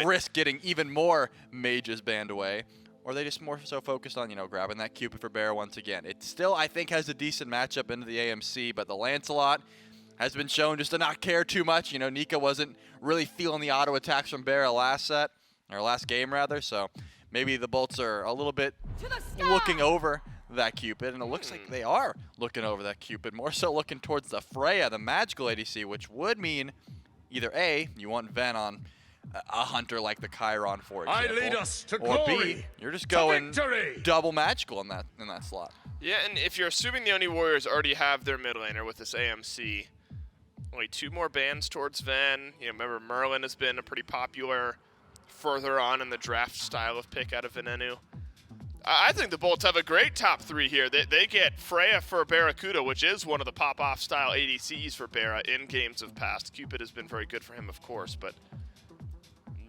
risk getting even more mages banned away? Or are they just more so focused on, grabbing that Cupid for BaRRa once again? It still, I think, has a decent matchup into the AMC, but the Lancelot has been shown just to not care too much. Nika wasn't really feeling the auto attacks from BaRRa last game rather, so maybe the Bolts are a little bit looking over that Cupid, and it looks like they are looking over that Cupid, more so looking towards the Freya, the magical ADC, which would mean either A, you want Ven on a hunter like the Chiron, for example, I lead us to or glory, B, you're just going victory. double magical in that slot. Yeah, and if you're assuming the Oni Warriors already have their mid laner with this AMC, only 2 more bans towards Ven. Remember Merlin has been a pretty popular further on in the draft style of pick out of Venenu. I think the Bolts have a great top 3 here. They get Freya for BaRRaCCuDDa, which is one of the pop-off style ADCs for BaRRa in games of past. Cupid has been very good for him, of course, but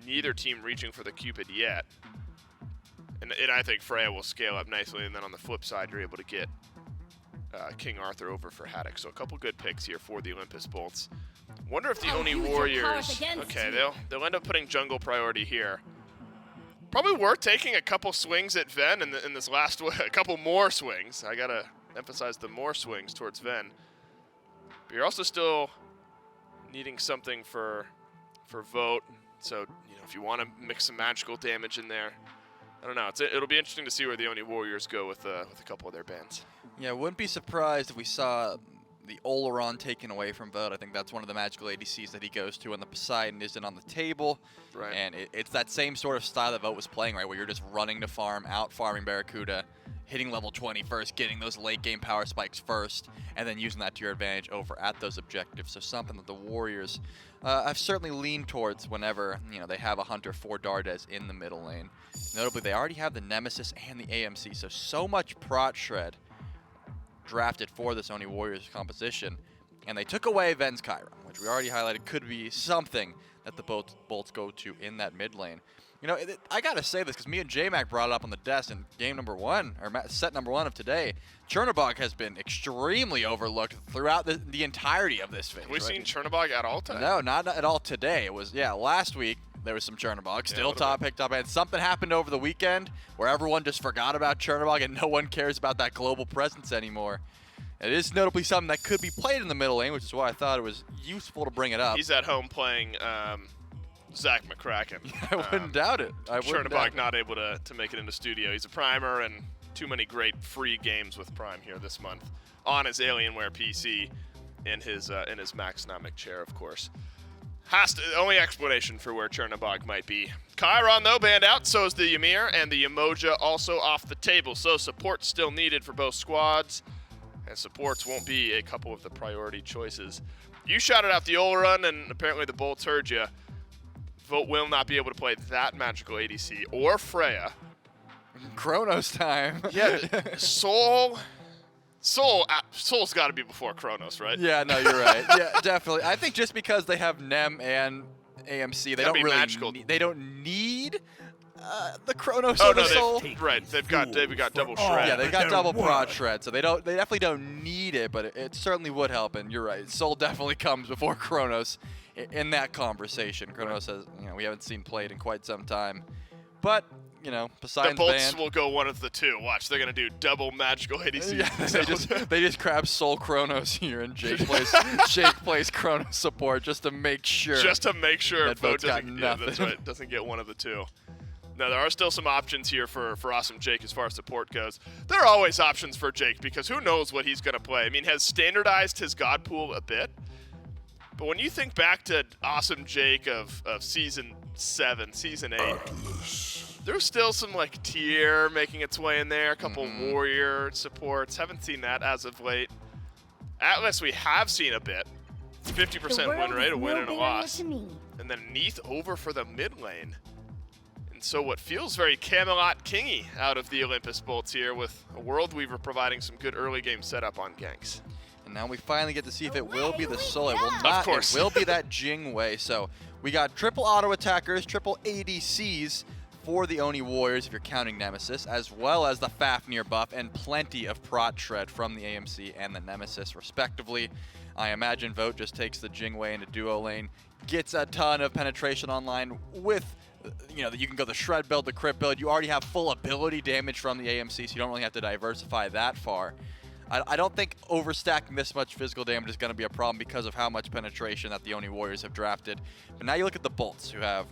neither team reaching for the Cupid yet. And I think Freya will scale up nicely, and then on the flip side, you're able to get King Arthur over for Haddix. So a couple good picks here for the Olympus Bolts. Wonder if the Oni Warriors, okay, they'll end up putting jungle priority here. Probably worth taking a couple swings at Ven in this last one, a couple more swings. I gotta emphasize the more swings towards Ven. But you're also still needing something for Vote. So if you want to mix some magical damage in there, I don't know. It'll be interesting to see where the Oni Warriors go with a couple of their bans. Yeah, wouldn't be surprised if we saw the Oleron taken away from Vote. I think that's one of the magical ADCs that he goes to, and the Poseidon isn't on the table. Right. And it's that same sort of style that Vote was playing, right, where you're just running to farm, out-farming BaRRaCCuDDa, hitting level 20 first, getting those late-game power spikes first, and then using that to your advantage over at those objectives. So something that the Warriors have certainly leaned towards whenever they have a hunter for Dardez in the middle lane. Notably, they already have the Nemesis and the AMC, so much prot shred drafted for this Oni Warriors composition, and they took away Ven's Chiron, which we already highlighted could be something that the Bolts go to in that mid lane. I gotta say this because me and J-Mac brought it up on the desk in game number 1, or set number 1 of today. Chernobog has been extremely overlooked throughout the entirety of this phase. Have we seen Chernobog at all today? No, not at all today. It was, last week there was some Chernobog, still top picked up, and something happened over the weekend where everyone just forgot about Chernobog and no one cares about that global presence anymore. It is notably something that could be played in the middle lane, which is why I thought it was useful to bring it up. He's at home playing Zach McCracken. I wouldn't doubt it. Chernobog not able to make it into studio. He's a primer, and too many great free games with Prime here this month on his Alienware PC in his Maxnomic chair, of course. Only explanation for where Chernobog might be. Chiron, though, banned out. So is the Ymir, and the Umoja also off the table. So support still needed for both squads, and supports won't be a couple of the priority choices. You shouted out the Oleron, and apparently the Bolts heard you. Vote will not be able to play that magical ADC or Freya. Chronos time. Yeah, Soul's got to be before Chronos, right? Yeah, no, you're right. Yeah, definitely. I think just because they have Nem and AMC, they don't really they don't need the Chronos or the Soul. Right, they've got double shred. Yeah, they've got double prod shred, so they definitely don't need it, but it certainly would help. And you're right, Soul definitely comes before Chronos in that conversation. Chronos has, we haven't seen played in quite some time, but Poseidon's the Bolts banned. will go one of the two. Watch, they're gonna do double magical ADC. Yeah, they just grab Soul Chronos here, and Jake plays Chronos support just to make sure. That Vote doesn't doesn't get one of the two. Now, there are still some options here for Awesome Jake as far as support goes. There are always options for Jake because who knows what he's going to play. I mean, has standardized his God pool a bit. But when you think back to Awesome Jake of Season 7, Season 8, there's still some, tier making its way in there. A couple warrior supports. Haven't seen that as of late. Atlas we have seen a bit. It's a 50% win rate, a win and a loss. And then Neith over for the mid lane. And so what feels very Camelot Kingy out of the Olympus Bolts here, with a World Weaver providing some good early game setup on ganks. And now we finally get to see if it will be the solo. It will not. Of course. It will be that Jing way. So we got triple auto attackers, triple ADCs for the Oni Warriors, if you're counting Nemesis, as well as the Fafnir buff, and plenty of prot shred from the AMC and the Nemesis, respectively. I imagine Vote just takes the Jing way into duo lane, gets a ton of penetration online with, you know, you can go the shred build, the crit build. You already have full ability damage from the AMC, so you don't really have to diversify that far. I don't think overstacking this much physical damage is going to be a problem because of how much penetration that the Oni Warriors have drafted. But now you look at the Bolts, who have...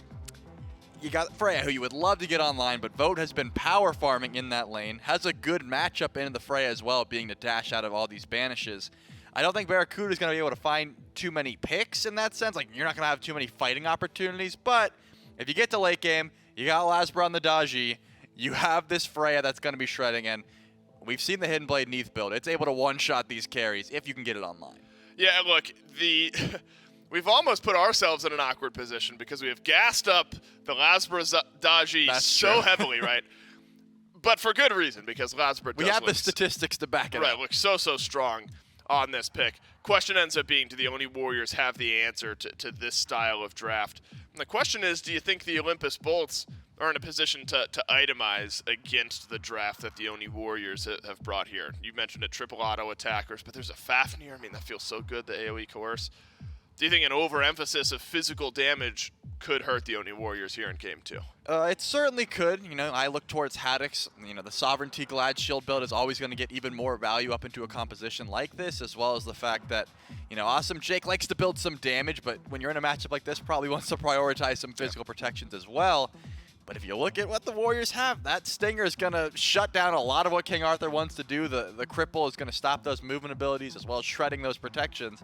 You got Freya, who you would love to get online, but Vote has been power farming in that lane. Has a good matchup into the Freya as well, being to dash out of all these banishes. I don't think BaRRaCCuDDa is going to be able to find too many picks in that sense. Like, you're not going to have too many fighting opportunities, but if you get to late game, you got LASBRA on the Daji, you have this Freya that's going to be shredding, and we've seen the Hidden Blade Neith build. It's able to one-shot these carries if you can get it online. Yeah, look, we've almost put ourselves in an awkward position because we have gassed up the LASBRA Daji so heavily, right? But for good reason, because LASBRA does We have the statistics to back it up. Right, looks so strong on this pick. Question ends up being, do the Oni Warriors have the answer to this style of draft? And the question is, do you think the Olympus Bolts are in a position to itemize against the draft that the Oni Warriors have brought here? You mentioned it, triple auto attackers, but there's a Fafnir. I mean, that feels so good, the AoE coerce. Do you think an overemphasis of physical damage could hurt the Oni Warriors here in Game 2? It certainly could. You know, I look towards Haddix. You know, the Sovereignty Glad Shield build is always going to get even more value up into a composition like this, as well as the fact that, you know, Awesome Jake likes to build some damage, but when you're in a matchup like this, probably wants to prioritize some physical protections as well. But if you look at what the Warriors have, that Stinger is going to shut down a lot of what King Arthur wants to do. The Cripple is going to stop those movement abilities as well as shredding those protections.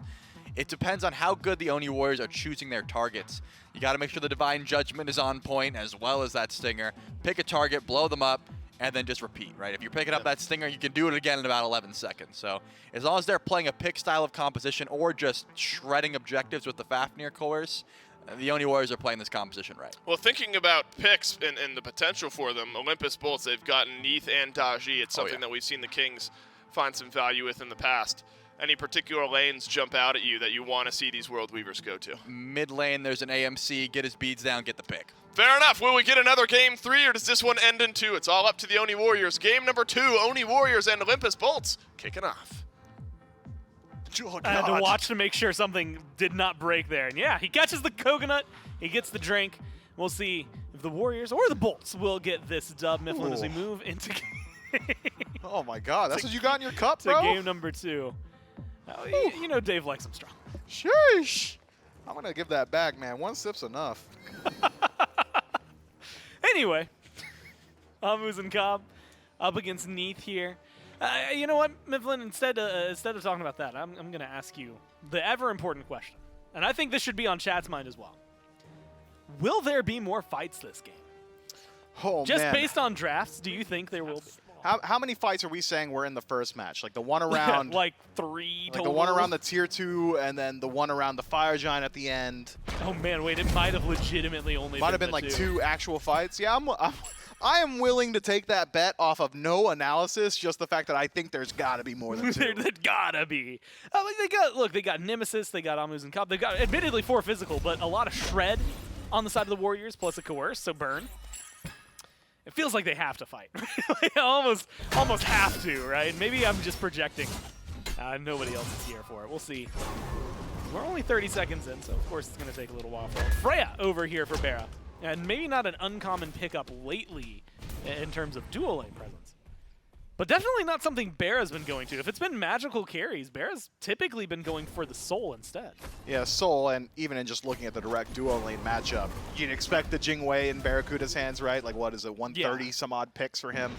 It depends on how good the Oni Warriors are choosing their targets. You got to make sure the Divine Judgment is on point as well as that Stinger. Pick a target, blow them up, and then just repeat, right? If you're picking up that Stinger, you can do it again in about 11 seconds. So as long as they're playing a pick style of composition or just shredding objectives with the Fafnir coerce, the Oni Warriors are playing this composition right. Well, thinking about picks and the potential for them, Olympus Bolts, they've gotten Neith and Daji. It's something that we've seen the Kings find some value with in the past. Any particular lanes jump out at you that you want to see these World Weavers go to? Mid lane, there's an AMC, get his beads down, get the pick. Fair enough. Will we get another Game 3, or does this one end in 2? It's all up to the Oni Warriors. Game number 2, Oni Warriors and Olympus Bolts kicking off. Oh, I had to watch to make sure something did not break there. And yeah, he catches the coconut, he gets the drink. We'll see if the Warriors or the Bolts will get this dub, Mifflin, as we move into Oh my god, that's what you got in your cup, bro? game number 2. You know Dave likes them strong. Sheesh. I'm going to give that back, man. One sip's enough. Anyway, Muzen Cobb up against Neith here. You know what, Mifflin, instead of talking about that, I'm going to ask you the ever-important question. And I think this should be on chat's mind as well. Will there be more fights this game? Oh, Just man. based on drafts, do you think there will be? How many fights are we saying were in the first match? Like the one around... like 3 total? Like the one around the Tier 2 and then the one around the Fire Giant at the end. Oh, man, wait, it might have legitimately only Might have been like 2 actual fights. Yeah, I am willing to take that bet off of no analysis, just the fact that I think there's got to be more than 2. There gotta be. They got Nemesis, they got Muzen Cobb, they got admittedly 4 physical, but a lot of shred on the side of the Warriors, plus a coerce, so burn. It feels like they have to fight. almost have to, right? Maybe I'm just projecting. Nobody else is here for it. We'll see. We're only 30 seconds in, so of course it's going to take a little while for it. Freya over here for BaRRA. And maybe not an uncommon pickup lately in terms of dual lane presence. But definitely not something BaRRa's been going to. If it's been magical carries, BaRRa's typically been going for the Soul instead. Yeah, Soul, and even in just looking at the direct duo lane matchup, you'd expect the Jing Wei in BaRRaCCuDDa's hands, right? Like, what is it, 130 some odd picks for him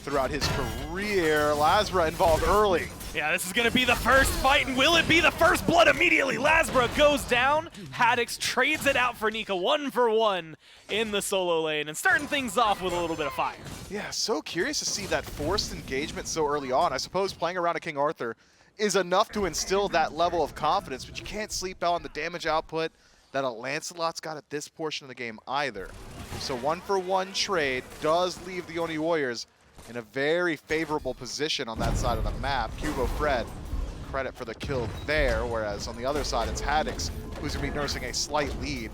throughout his career. LASBRA involved early. Yeah, this is going to be the first fight, and will it be the first blood immediately? LASBRA goes down. Haddix trades it out for Nika 1-for-1 in the solo lane, and starting things off with a little bit of fire. Yeah, so curious to see that forced engagement so early on. I suppose playing around a King Arthur, is enough to instill that level of confidence, but you can't sleep on the damage output that a Lancelot's got at this portion of the game either. So 1-for-1 trade does leave the Oni Warriors in a very favorable position on that side of the map. QvoFred, credit for the kill there, whereas on the other side it's Haddix, who's going to be nursing a slight lead.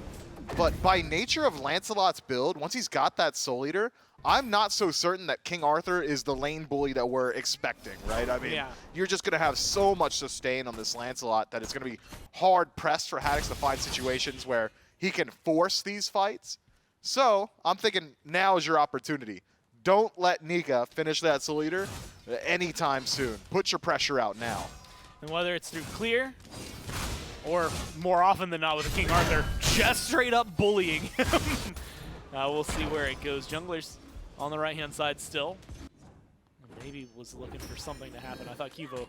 But by nature of Lancelot's build, once he's got that Soul Eater, I'm not so certain that King Arthur is the lane bully that we're expecting, right? I mean, you're just going to have so much sustain on this Lancelot that it's going to be hard-pressed for Haddix to find situations where he can force these fights. So I'm thinking now is your opportunity. Don't let Nika finish that Soul Eater anytime soon. Put your pressure out now. And whether it's through clear or more often than not with a King Arthur, just straight up bullying him. We'll see where it goes. Junglers on the right-hand side still. Maybe was looking for something to happen. I thought Cuvo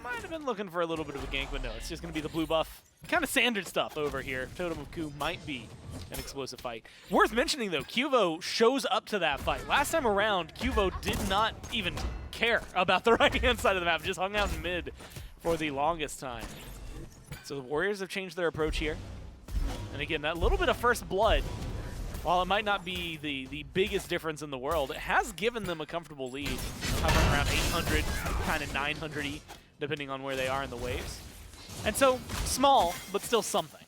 might have been looking for a little bit of a gank, but no, it's just going to be the blue buff. Kind of standard stuff over here. Totem of Ku might be an explosive fight. Worth mentioning, though, Cuvo shows up to that fight. Last time around, Cuvo did not even care about the right-hand side of the map, just hung out in mid for the longest time. So the Warriors have changed their approach here. And again, that little bit of first blood, while it might not be the biggest difference in the world, it has given them a comfortable lead, hovering around 800, kind of 900-y, depending on where they are in the waves. And so, small, but still something.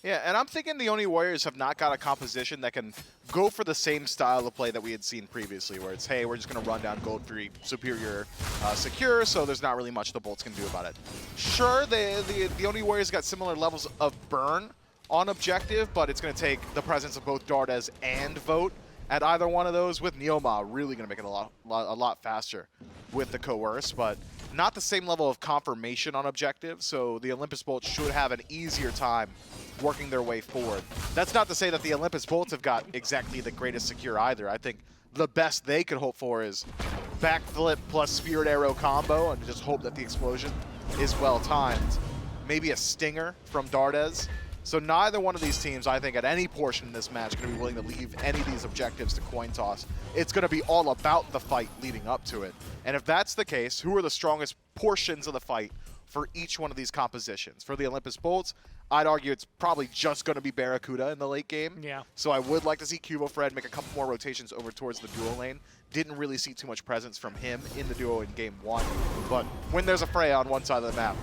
Yeah, and I'm thinking the Oni Warriors have not got a composition that can go for the same style of play that we had seen previously, where it's, hey, we're just going to run down gold for superior secure, so there's not really much the Bolts can do about it. Sure, the Oni Warriors got similar levels of burn on objective, but it's going to take the presence of both Dardez and Vote at either one of those, with NeilMah really going to make it a lot faster with the Coerce, but not the same level of confirmation on objective, so the Olympus Bolts should have an easier time working their way forward. That's not to say that the Olympus Bolts have got exactly the greatest secure either. I think the best they could hope for is backflip plus Spirit Arrow combo and just hope that the explosion is well timed. Maybe a stinger from Dardez. So neither one of these teams, I think, at any portion in this match, is going to be willing to leave any of these objectives to coin toss. It's going to be all about the fight leading up to it. And if that's the case, who are the strongest portions of the fight for each one of these compositions? For the Olympus Bolts, I'd argue it's probably just going to be BaRRaCCuDDa in the late game. Yeah. So I would like to see QvoFred make a couple more rotations over towards the duo lane. Didn't really see too much presence from him in the duo in game 1. But when there's a Freya on one side of the map,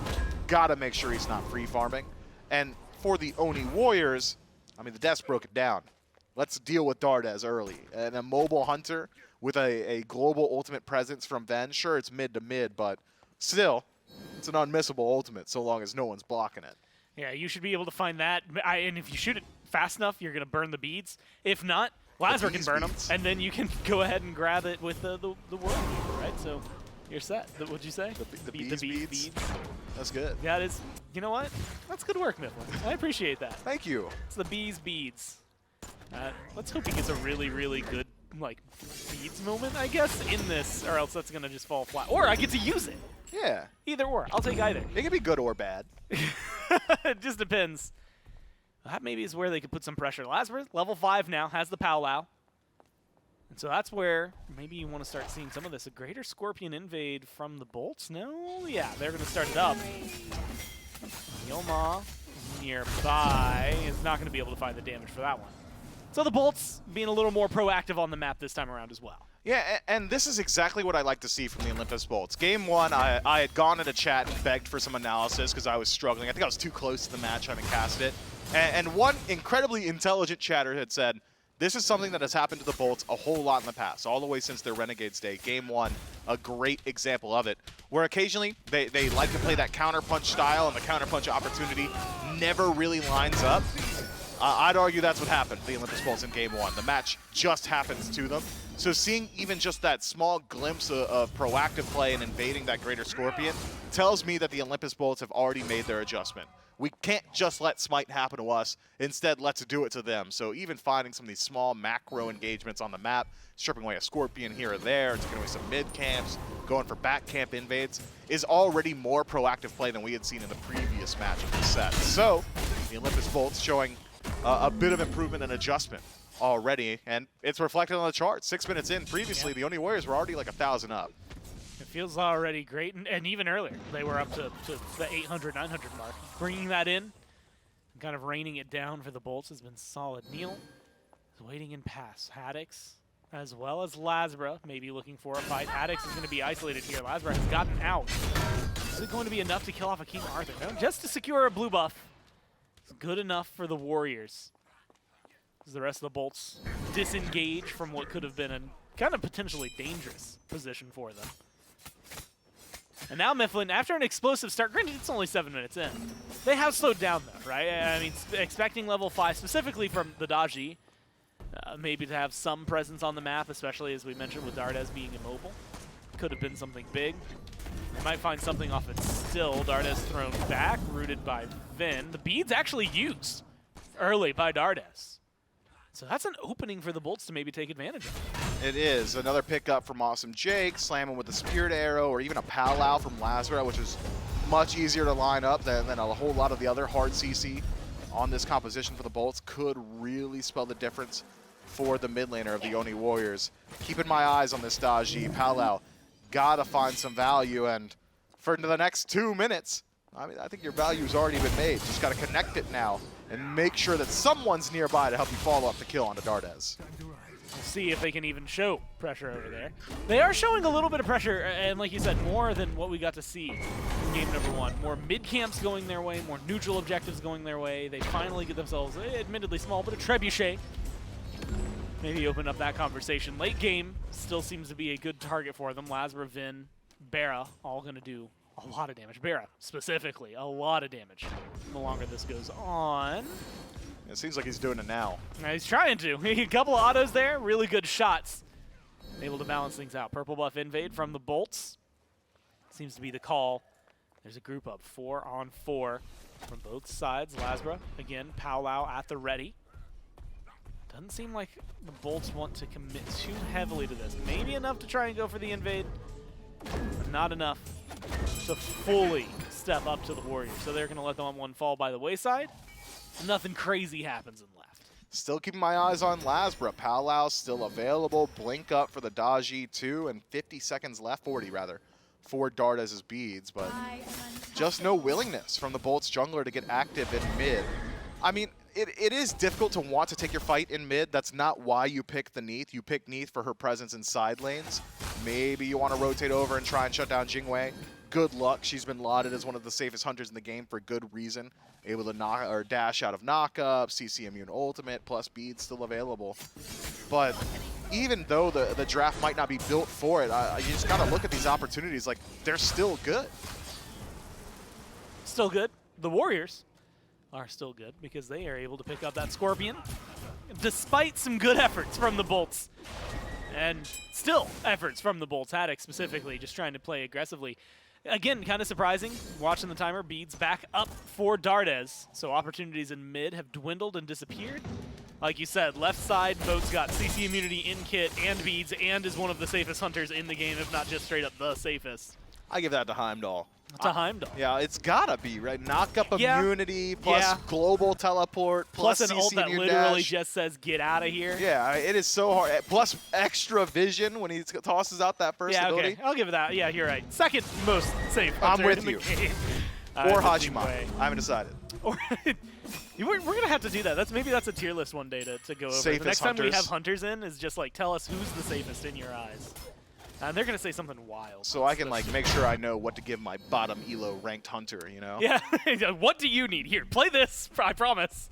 gotta make sure he's not free farming. And for the Oni Warriors, I mean, the devs broke it down. Let's deal with Dardez early. And a mobile hunter with a global ultimate presence from Ven. Sure, it's mid to mid, but still, it's an unmissable ultimate so long as no one's blocking it. Yeah, you should be able to find that. And if you shoot it fast enough, you're going to burn the beads. If not, LASBRA can burn them, and then you can go ahead and grab it with the World Beaver, right? So you're set. What'd you say? The beads. That's good. That is, you know what? That's good work, Mifflin. I appreciate that. Thank you. It's the beads. Let's hope he gets a really, really good, like, beads moment, I guess, in this, or else that's going to just fall flat. Or I get to use it. Yeah. Either or. I'll take either. It can be good or bad. It just depends. That maybe is where they could put some pressure. LASBRA, level 5 now, has the powwow. And so that's where maybe you want to start seeing some of this. A greater Scorpion invade from the Bolts? No? Yeah, they're going to start it up. NeilMah nearby is not going to be able to find the damage for that one. So the Bolts being a little more proactive on the map this time around as well. Yeah, and this is exactly what I like to see from the Olympus Bolts. Game 1, I had gone into chat and begged for some analysis because I was struggling. I think I was too close to the match having cast it. And one incredibly intelligent chatter had said, this is something that has happened to the Bolts a whole lot in the past, all the way since their Renegades day. Game 1, a great example of it, where occasionally they like to play that counterpunch style, and the counterpunch opportunity never really lines up. I'd argue that's what happened to the Olympus Bolts in Game 1. The match just happens to them. So seeing even just that small glimpse of proactive play and invading that greater Scorpion tells me that the Olympus Bolts have already made their adjustment. We can't just let SMITE happen to us. Instead, let's do it to them. So even finding some of these small macro engagements on the map, stripping away a Scorpion here or there, taking away some mid camps, going for back camp invades, is already more proactive play than we had seen in the previous match of the set. So the Olympus Bolts showing a bit of improvement and adjustment already, and it's reflected on the chart. 6 minutes in, previously, the Oni Warriors were already like 1,000 up. It feels already great, and even earlier, they were up to the 800, 900 mark. Bringing that in, and kind of reining it down for the Bolts has been solid. Neil is waiting in pass. Haddix, as well as LASBRA, maybe looking for a fight. Haddix is going to be isolated here. LASBRA has gotten out. Is it going to be enough to kill off a King Arthur? No, just to secure a blue buff. It's good enough for the Warriors. As the rest of the Bolts disengage from what could have been a kind of potentially dangerous position for them. And now Mifflin, after an explosive start, granted it's only 7 minutes in, they have slowed down though, right? I mean, expecting level 5, specifically from the Daji, maybe to have some presence on the map, especially as we mentioned with Dardez being immobile. Could have been something big. They might find something off it still. Dardez thrown back, rooted by Vin. The bead's actually used early by Dardez. So that's an opening for the Bolts to maybe take advantage of. It is. Another pickup from Awesome Jake, slamming with the Spirit Arrow, or even a Powwow from LASBRA, which is much easier to line up than a whole lot of the other hard CC on this composition for the Bolts. Could really spell the difference for the mid laner of the Oni Warriors. Keeping my eyes on this Daji. Powwow gotta find some value, and for the next 2 minutes, I mean, I think your value's already been made. Just gotta connect it now and make sure that someone's nearby to help you follow up the kill onto Dardez. We'll see if they can even show pressure over there. They are showing a little bit of pressure, and like you said, more than what we got to see in game number 1. More mid-camps going their way, more neutral objectives going their way. They finally get themselves, admittedly small, but a trebuchet. Maybe open up that conversation. Late game still seems to be a good target for them. LASBRA, Vin, BaRRA, all going to do a lot of damage. BaRRA, specifically, a lot of damage the longer this goes on. It seems like he's doing it now. He's trying to. A couple of autos there, really good shots. Able to balance things out. Purple buff invade from the Bolts. Seems to be the call. There's a group up, 4-on-4 from both sides. LASBRA, again, Powwow at the ready. Doesn't seem like the Bolts want to commit too heavily to this. Maybe enough to try and go for the invade, but not enough to fully step up to the Warriors. So they're going to let them one fall by the wayside. Nothing crazy happens in left. Still keeping my eyes on LASBRA. Powwow still available. Blink up for the Daji 2, and 50 seconds left, 40 rather, for Dardez's beads. But just no willingness from the Bolts jungler to get active in mid. I mean, it is difficult to want to take your fight in mid. That's not why you pick the Neith. You pick Neith for her presence in side lanes. Maybe you want to rotate over and try and shut down Jing. Good luck. She's been lauded as one of the safest hunters in the game for good reason. Able to knock or dash out of knockup, CC immune ultimate, plus beads still available. But even though the draft might not be built for it, you just got to look at these opportunities like they're still good. Still good. The Warriors are still good because they are able to pick up that Scorpion despite some good efforts from the Bolts. And still efforts from the Bolts. Haddix specifically just trying to play aggressively. Again, kind of surprising, watching the timer, beads back up for Dardez. So opportunities in mid have dwindled and disappeared. Like you said, left side, Boat's got CC immunity in kit and beads and is one of the safest hunters in the game, if not just straight up the safest. I give that to Heimdall. To Heimdall. Yeah, it's gotta be, right? Knock up immunity, plus global teleport, plus an CC ult that immune literally dash. just says, get out of here. Yeah, it is so hard. Plus extra vision when he tosses out that first ability. Okay. I'll give it that. Yeah, you're right. Second most safe I'm hunter with in the you. game. Or Hajima. I haven't decided. Or we're going to have to do that. Maybe that's a tier list one day to go over. Safest the next time we hunters. have hunters in is just like, tell us who's the safest in your eyes. And they're going to say something wild. So I can like make sure I know what to give my bottom elo ranked hunter, you know? Yeah. What do you need? Here, play this. I promise.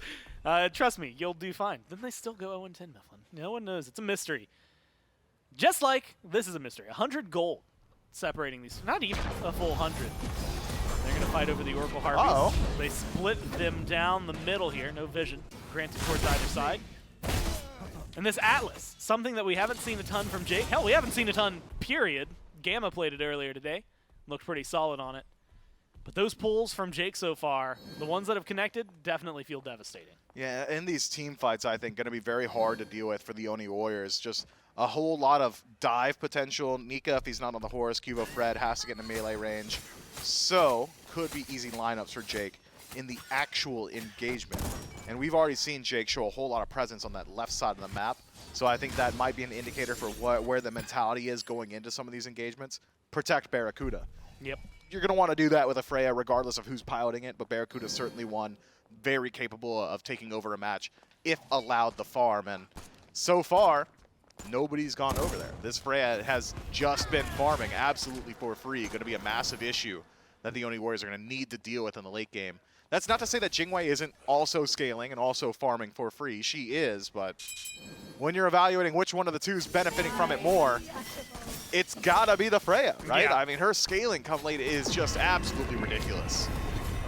Trust me, you'll do fine. Then they still go 0-10, Mifflin. No one knows. It's a mystery. Just like this is a mystery. 100 gold separating these. Not even a full 100. They're going to fight over the Oracle Harpies. Uh-oh. They split them down the middle here. No vision granted towards either side. And this Atlas, something that we haven't seen a ton from Jake. Hell, we haven't seen a ton, period. Gamma played it earlier today. Looked pretty solid on it. But those pulls from Jake so far, the ones that have connected, definitely feel devastating. Yeah, in these team fights, I think, going to be very hard to deal with for the Oni Warriors. Just a whole lot of dive potential. Nika, if he's not on the horse, QvoFred has to get in melee range. So, could be easy lineups for Jake in the actual engagement. And we've already seen Jake show a whole lot of presence on that left side of the map. So I think that might be an indicator for where the mentality is going into some of these engagements. Protect BaRRaCCuDDa. Yep. You're going to want to do that with a Freya regardless of who's piloting it, but BaRRaCCuDDa is certainly one very capable of taking over a match if allowed the farm. And so far, nobody's gone over there. This Freya has just been farming absolutely for free. Going to be a massive issue that the Oni Warriors are going to need to deal with in the late game. That's not to say that Jingwei isn't also scaling and also farming for free. She is, but when you're evaluating which one of the two is benefiting from it more, it's gotta be the Freya, right? Yeah. I mean, her scaling come late is just absolutely ridiculous.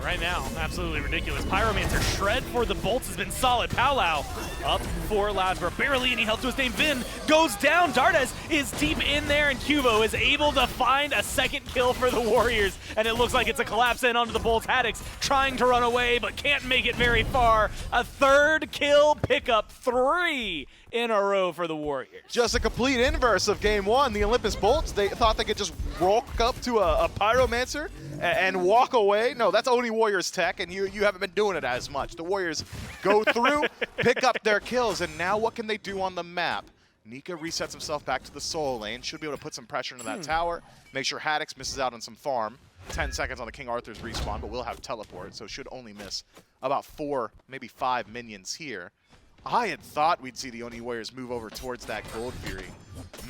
Right now, absolutely ridiculous. Pyromancer shred for the Bolts has been solid. Palau up for LASBRA. Barely any help to his name. Vin goes down. Dardez is deep in there, and Cuvo is able to find a second kill for the Warriors. And it looks like it's a collapse in onto the Bolts. Haddix trying to run away, but can't make it very far. A third kill pickup, 3 in a row for the Warriors. Just a complete inverse of game one. The Olympus Bolts, they thought they could just walk up to a Pyromancer and walk away. No, that's Oni Warriors tech, and you haven't been doing it as much. The Warriors go through, pick up their kills, and now what can they do on the map? Nika resets himself back to the solo lane, should be able to put some pressure into that tower, make sure Haddix misses out on some farm. 10 seconds on the King Arthur's respawn, but will have teleport, so should only miss about 4, maybe 5 minions here. I had thought we'd see the Oni Warriors move over towards that Gold Fury.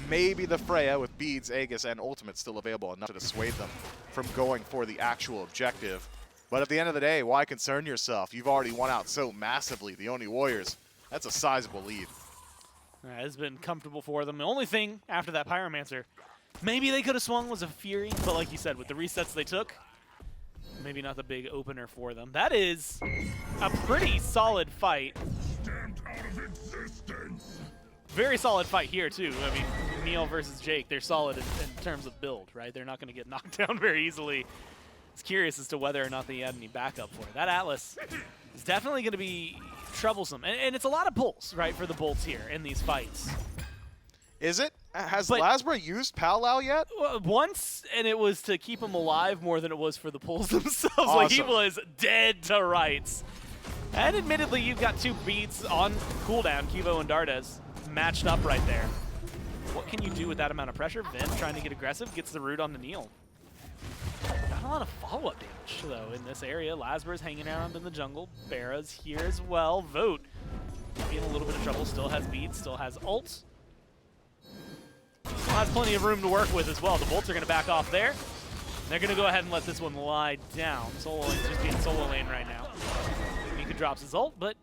Maybe the Freya with Beads, Aegis, and Ultimate still available enough to dissuade them from going for the actual objective. But at the end of the day, why concern yourself? You've already won out so massively, the Oni Warriors. That's a sizable lead. It's been comfortable for them. The only thing after that Pyromancer, maybe they could have swung was a Fury, but like you said, with the resets they took, maybe not the big opener for them. That is a pretty solid fight. Very solid fight here, too. I mean, Neil versus Jake, they're solid in terms of build, right? They're not going to get knocked down very easily. It's curious as to whether or not they had any backup for it. That Atlas is definitely going to be troublesome. And it's a lot of pulls, right, for the Bolts here in these fights. Is it? Has LASBRA used Palau yet? Once, and it was to keep him alive more than it was for the pulls themselves. Awesome. Like, he was dead to rights. And admittedly, you've got 2 beats on cooldown, Cuvo and Dardez, matched up right there. What can you do with that amount of pressure? Vin trying to get aggressive, gets the root on the Neil. Not a lot of follow-up damage, though, in this area. LASBRA's hanging around in the jungle. BaRRa's here as well. Vote being a little bit of trouble. Still has beats, still has ults. Still has plenty of room to work with as well. The Bolts are going to back off there. They're going to go ahead and let this one lie down. Solo Lane's just being solo lane right now. Nika drops his ult, but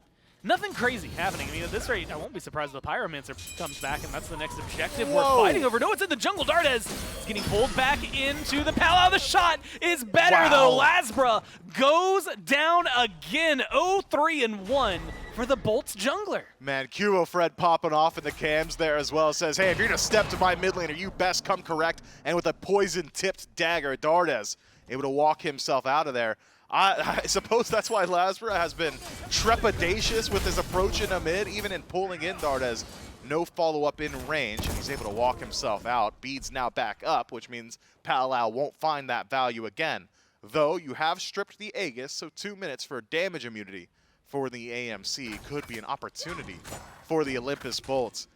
nothing crazy happening. I mean, at this rate, I won't be surprised if the Pyromancer comes back, and that's the next objective we're fighting over. No, it's in the jungle. Dardez is getting pulled back into the Palau. The shot is better, though. LASBRA goes down again. 0-3-1 for the Bolts jungler. Man, QvoFred popping off in the cams there as well. Says, hey, if you're going to step to my mid laner, you best come correct. And with a poison-tipped dagger, Dardez able to walk himself out of there. I suppose that's why LASBRA has been trepidatious with his approach in a mid, even in pulling in Dardez. No follow-up in range, and he's able to walk himself out. Beads now back up, which means Palau won't find that value again. Though you have stripped the Aegis, so 2 minutes for damage immunity for the AMC could be an opportunity for the Olympus Bolts.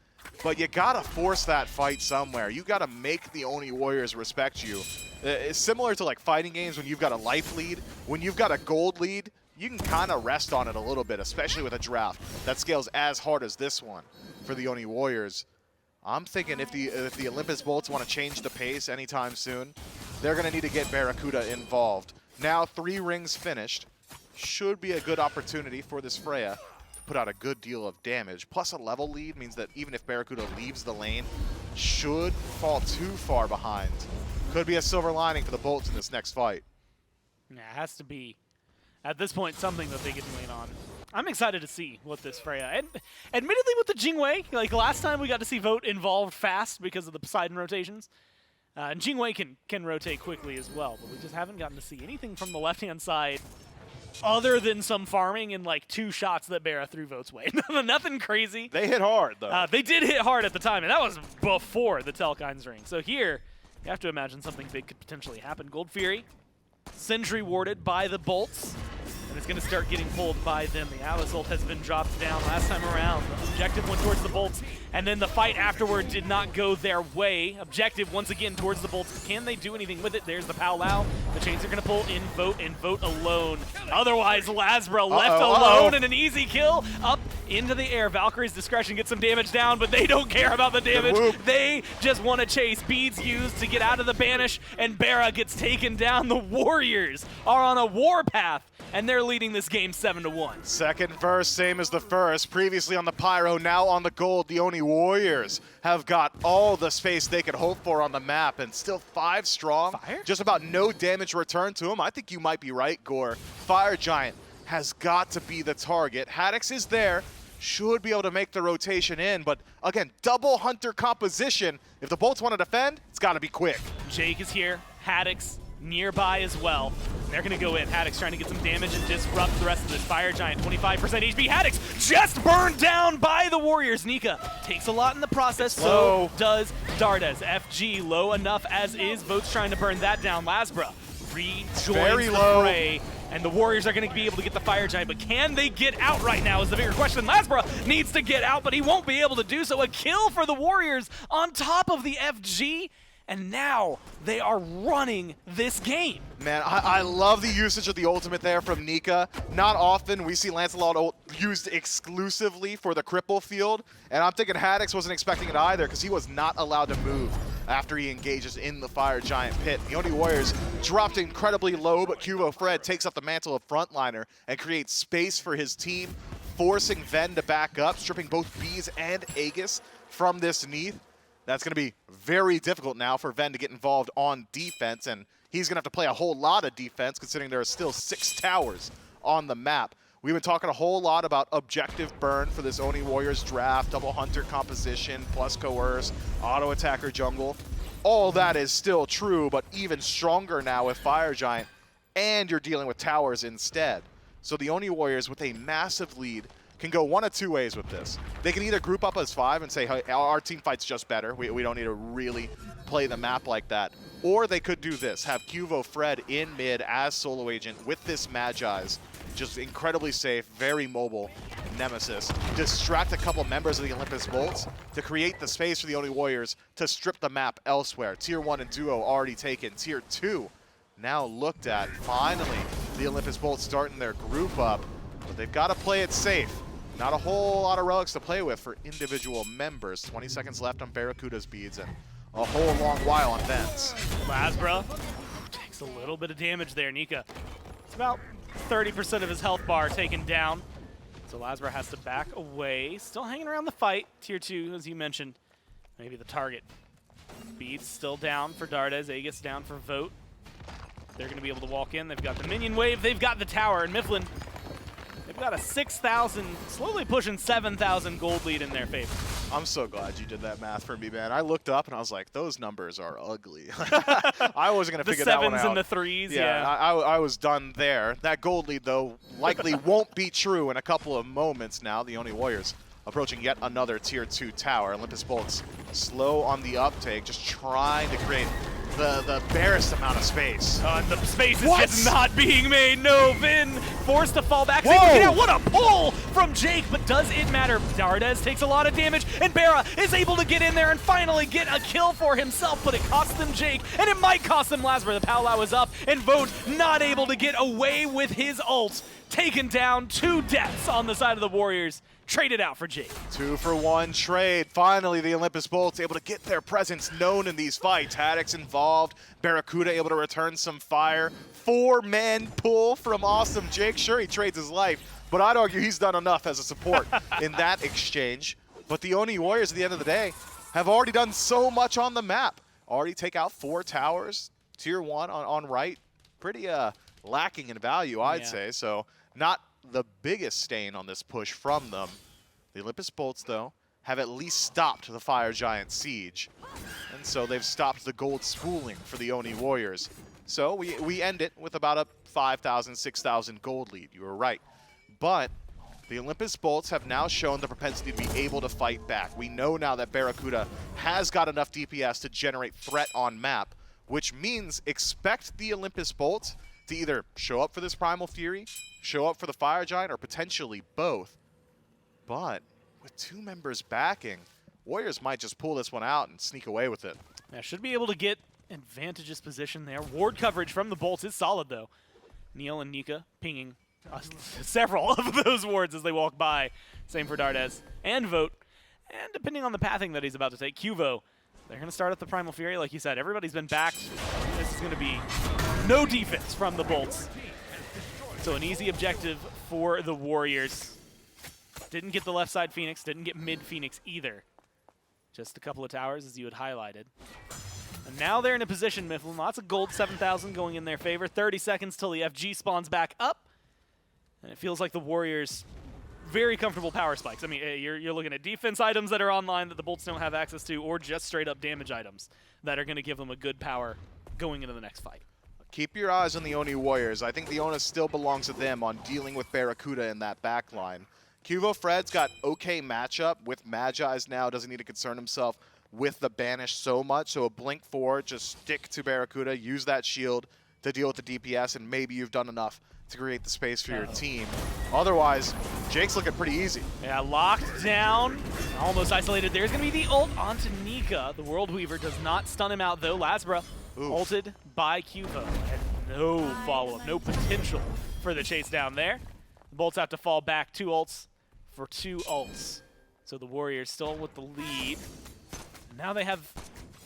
But you gotta force that fight somewhere. You gotta make the Oni Warriors respect you. It's similar to like fighting games when you've got a life lead. When you've got a gold lead, you can kind of rest on it a little bit, especially with a draft that scales as hard as this one for the Oni Warriors. I'm thinking if the Olympus Bolts want to change the pace anytime soon, they're gonna need to get BaRRaCCuDDa involved. Now 3 rings finished. Should be a good opportunity for this Freya to put out a good deal of damage. Plus a level lead means that even if BaRRaCCuDDa leaves the lane, should fall too far behind. Could be a silver lining for the Bolts in this next fight. Yeah, it has to be, at this point, something that they can lean on. I'm excited to see what this Freya, and admittedly with the Jingwei, like last time we got to see Vote involved fast because of the Poseidon rotations. And Jingwei can rotate quickly as well, but we just haven't gotten to see anything from the left-hand side other than some farming and like 2 shots that BaRRa threw Vote's way. Nothing crazy. They hit hard, though. They did hit hard at the time, and that was before the Telkine's ring. So here, you have to imagine something big could potentially happen. Gold Fury, Sentry warded by the Bolts. And and it's going to start getting pulled by them. The Atlas ult has been dropped down last time around. The objective went towards the Bolts, and then the fight afterward did not go their way. Objective once again towards the Bolts. Can they do anything with it? There's the Powwow. The chains are going to pull in Vote, and Vote alone. Otherwise, LASBRA left alone, and an easy kill up into the air. Valkyrie's discretion gets some damage down, but they don't care about the damage. They just want to chase. Beads used to get out of the banish, and BaRRA gets taken down. The Warriors are on a war path, and they're leading this game 7-1. Second verse, same as the first. Previously on the Pyro, now on the gold. The Oni Warriors have got all the space they could hope for on the map, and still 5 strong. Fire? Just about no damage returned to them. I think you might be right, Gore. Fire Giant has got to be the target. Haddix is there. Should be able to make the rotation in, but again, double Hunter composition. If the Bolts want to defend, it's got to be quick. Jake is here. Haddix nearby as well. They're going to go in. Haddix trying to get some damage and disrupt the rest of this. Fire Giant, 25% HP. Haddix just burned down by the Warriors. Nika takes a lot in the process, so does Dardez. FG low enough as is. Vote's trying to burn that down. LASBRA rejoins Very the low. fray, and the Warriors are going to be able to get the Fire Giant, but can they get out right now is the bigger question. LASBRA needs to get out, but he won't be able to do so. A kill for the Warriors on top of the FG, and now they are running this game. Man, I love the usage of the ultimate there from Nika. Not often we see Lancelot ult used exclusively for the cripple field, and I'm thinking Haddix wasn't expecting it either because he was not allowed to move after he engages in the Fire Giant pit. The Oni Warriors dropped incredibly low, but QvoFred takes up the mantle of frontliner and creates space for his team, forcing Ven to back up, stripping both Bees and Aegis from this Neith. That's going to be very difficult now for Ven to get involved on defense, and he's going to have to play a whole lot of defense considering there are still 6 towers on the map. We've been talking a whole lot about objective burn for this Oni Warriors draft, double Hunter composition, plus coerce, auto attacker jungle. All that is still true, but even stronger now with Fire Giant, and you're dealing with towers instead. So the Oni Warriors with a massive lead can go one of 2 ways with this. They can either group up as 5 and say, hey, our team fight's just better. We don't need to really play the map like that. Or they could do this, have QvoFred in mid as solo agent with this Magi's, just incredibly safe, very mobile Nemesis. Distract a couple members of the Olympus Bolts to create the space for the Oni Warriors to strip the map elsewhere. Tier 1 and Duo already taken. Tier 2 now looked at. Finally, the Olympus Bolts starting their group up, but they've got to play it safe. Not a whole lot of relics to play with for individual members. 20 seconds left on BaRRaCCuDDa's beads and a whole long while on Ven's. LASBRA takes a little bit of damage there. Nika, it's about 30% of his health bar taken down. So LASBRA has to back away. Still hanging around the fight. Tier 2, as you mentioned, maybe the target. Beads still down for Dardez. Aegis down for Vote. They're going to be able to walk in. They've got the minion wave. They've got the tower. And Mifflin, they've got a 6,000, slowly pushing 7,000 gold lead in their favor. I'm so glad you did that math for me, man. I looked up and I was like, those numbers are ugly. I wasn't going to figure that one out. The 7s and the 3s, yeah. I was done there. That gold lead, though, likely won't be true in a couple of moments now. The Oni Warriors approaching yet another Tier 2 tower. Olympus Bolts slow on the uptake, just trying to create the barest amount of space. And the space is just not being made. No, Vin forced to fall back. Get out. What a pull from Jake, but does it matter? Dardez takes a lot of damage, and BaRRA is able to get in there and finally get a kill for himself, but it costs them Jake, and it might cost them LASBRA. The Powwow is up, and Vote not able to get away with his ult. Taken down, 2 deaths on the side of the Warriors. Traded out for Jake. 2-for-1 trade. Finally, the Olympus Bolts able to get their presence known in these fights. Haddix involved. BaRRaCCuDDa able to return some fire. 4-man pull from awesome Jake. Sure, he trades his life, but I'd argue he's done enough as a support in that exchange. But the Oni Warriors, at the end of the day, have already done so much on the map. Already take out 4 towers. Tier 1 on right. Pretty lacking in value, I'd say. So not the biggest stain on this push from them. The Olympus Bolts, though, have at least stopped the Fire Giant siege. And so they've stopped the gold spooling for the Oni Warriors. So we end it with about a 5,000, 6,000 gold lead. You were right. But the Olympus Bolts have now shown the propensity to be able to fight back. We know now that BaRRaCCuDDa has got enough DPS to generate threat on map, which means expect the Olympus Bolts to either show up for this Primal Fury, show up for the Fire Giant, or potentially both. But with 2 members backing, Warriors might just pull this one out and sneak away with it. Yeah, should be able to get advantageous position there. Ward coverage from the Bolts is solid, though. Neil and Nika pinging several of those wards as they walk by. Same for Dardez and Vote. And depending on the pathing that he's about to take, Qvo, they're going to start up the Primal Fury. Like you said, everybody's been backed. This is going to be no defense from the Bolts. So an easy objective for the Warriors. Didn't get the left side Phoenix, didn't get mid Phoenix either. Just a couple of towers, as you had highlighted. And now they're in a position, Mifflin. Lots of gold, 7,000 going in their favor. 30 seconds till the FG spawns back up. And it feels like the Warriors, very comfortable power spikes. I mean, you're looking at defense items that are online that the Bolts don't have access to, or just straight up damage items that are going to give them a good power going into the next fight. Keep your eyes on the Oni Warriors. I think the onus still belongs to them on dealing with BaRRaCCuDDa in that back line. QvoFred's got okay matchup with Magi's now, doesn't need to concern himself with the banish so much, so a blink forward, just stick to BaRRaCCuDDa, use that shield to deal with the DPS, and maybe you've done enough to create the space for your team. Otherwise, Jake's looking pretty easy. Yeah, locked down, almost isolated. There's going to be the ult onto Nika. The World Weaver does not stun him out, though. LASBRA ulted by Qvo. And no follow-up, no potential for the chase down there. The Bolts have to fall back 2 ults for 2 ults. So the Warriors still with the lead. Now they have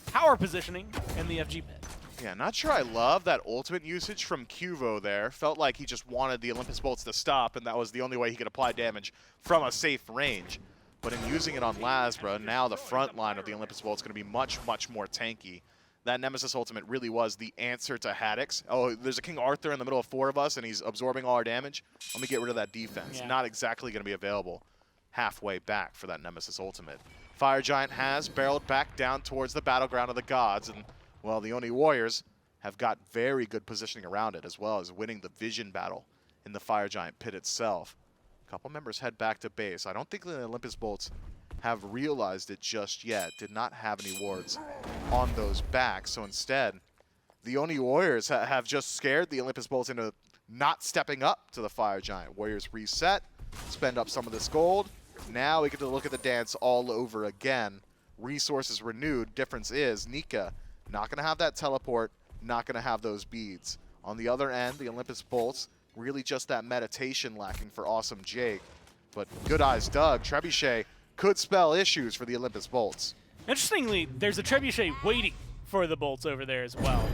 power positioning in the FG pit. Yeah, not sure I love that ultimate usage from Qvo there. Felt like he just wanted the Olympus Bolts to stop, and that was the only way he could apply damage from a safe range. But in using it on LASBRA, now the front line of the Olympus Bolts is going to be much, much more tanky. That Nemesis ultimate really was the answer to Haddix. Oh, there's a King Arthur in the middle of 4 of us, and he's absorbing all our damage. Let me get rid of that defense. Yeah. Not exactly going to be available halfway back for that Nemesis ultimate. Fire Giant has barreled back down towards the battleground of the gods, and, well, the Oni Warriors have got very good positioning around it, as well as winning the vision battle in the Fire Giant pit itself. A couple members head back to base. I don't think the Olympus Bolts have realized it just yet. Did not have any wards on those backs, so instead, the Oni Warriors have just scared the Olympus Bolts into not stepping up to the Fire Giant. Warriors reset, spend up some of this gold. Now we get to look at the dance all over again. Resources renewed. Difference is Nika not going to have that teleport, not going to have those beads. On the other end, the Olympus Bolts, really just that meditation lacking for Awesome Jake. But good eyes Doug, Trebuchet could spell issues for the Olympus Bolts. Interestingly, there's a Trebuchet waiting for the Bolts over there as well.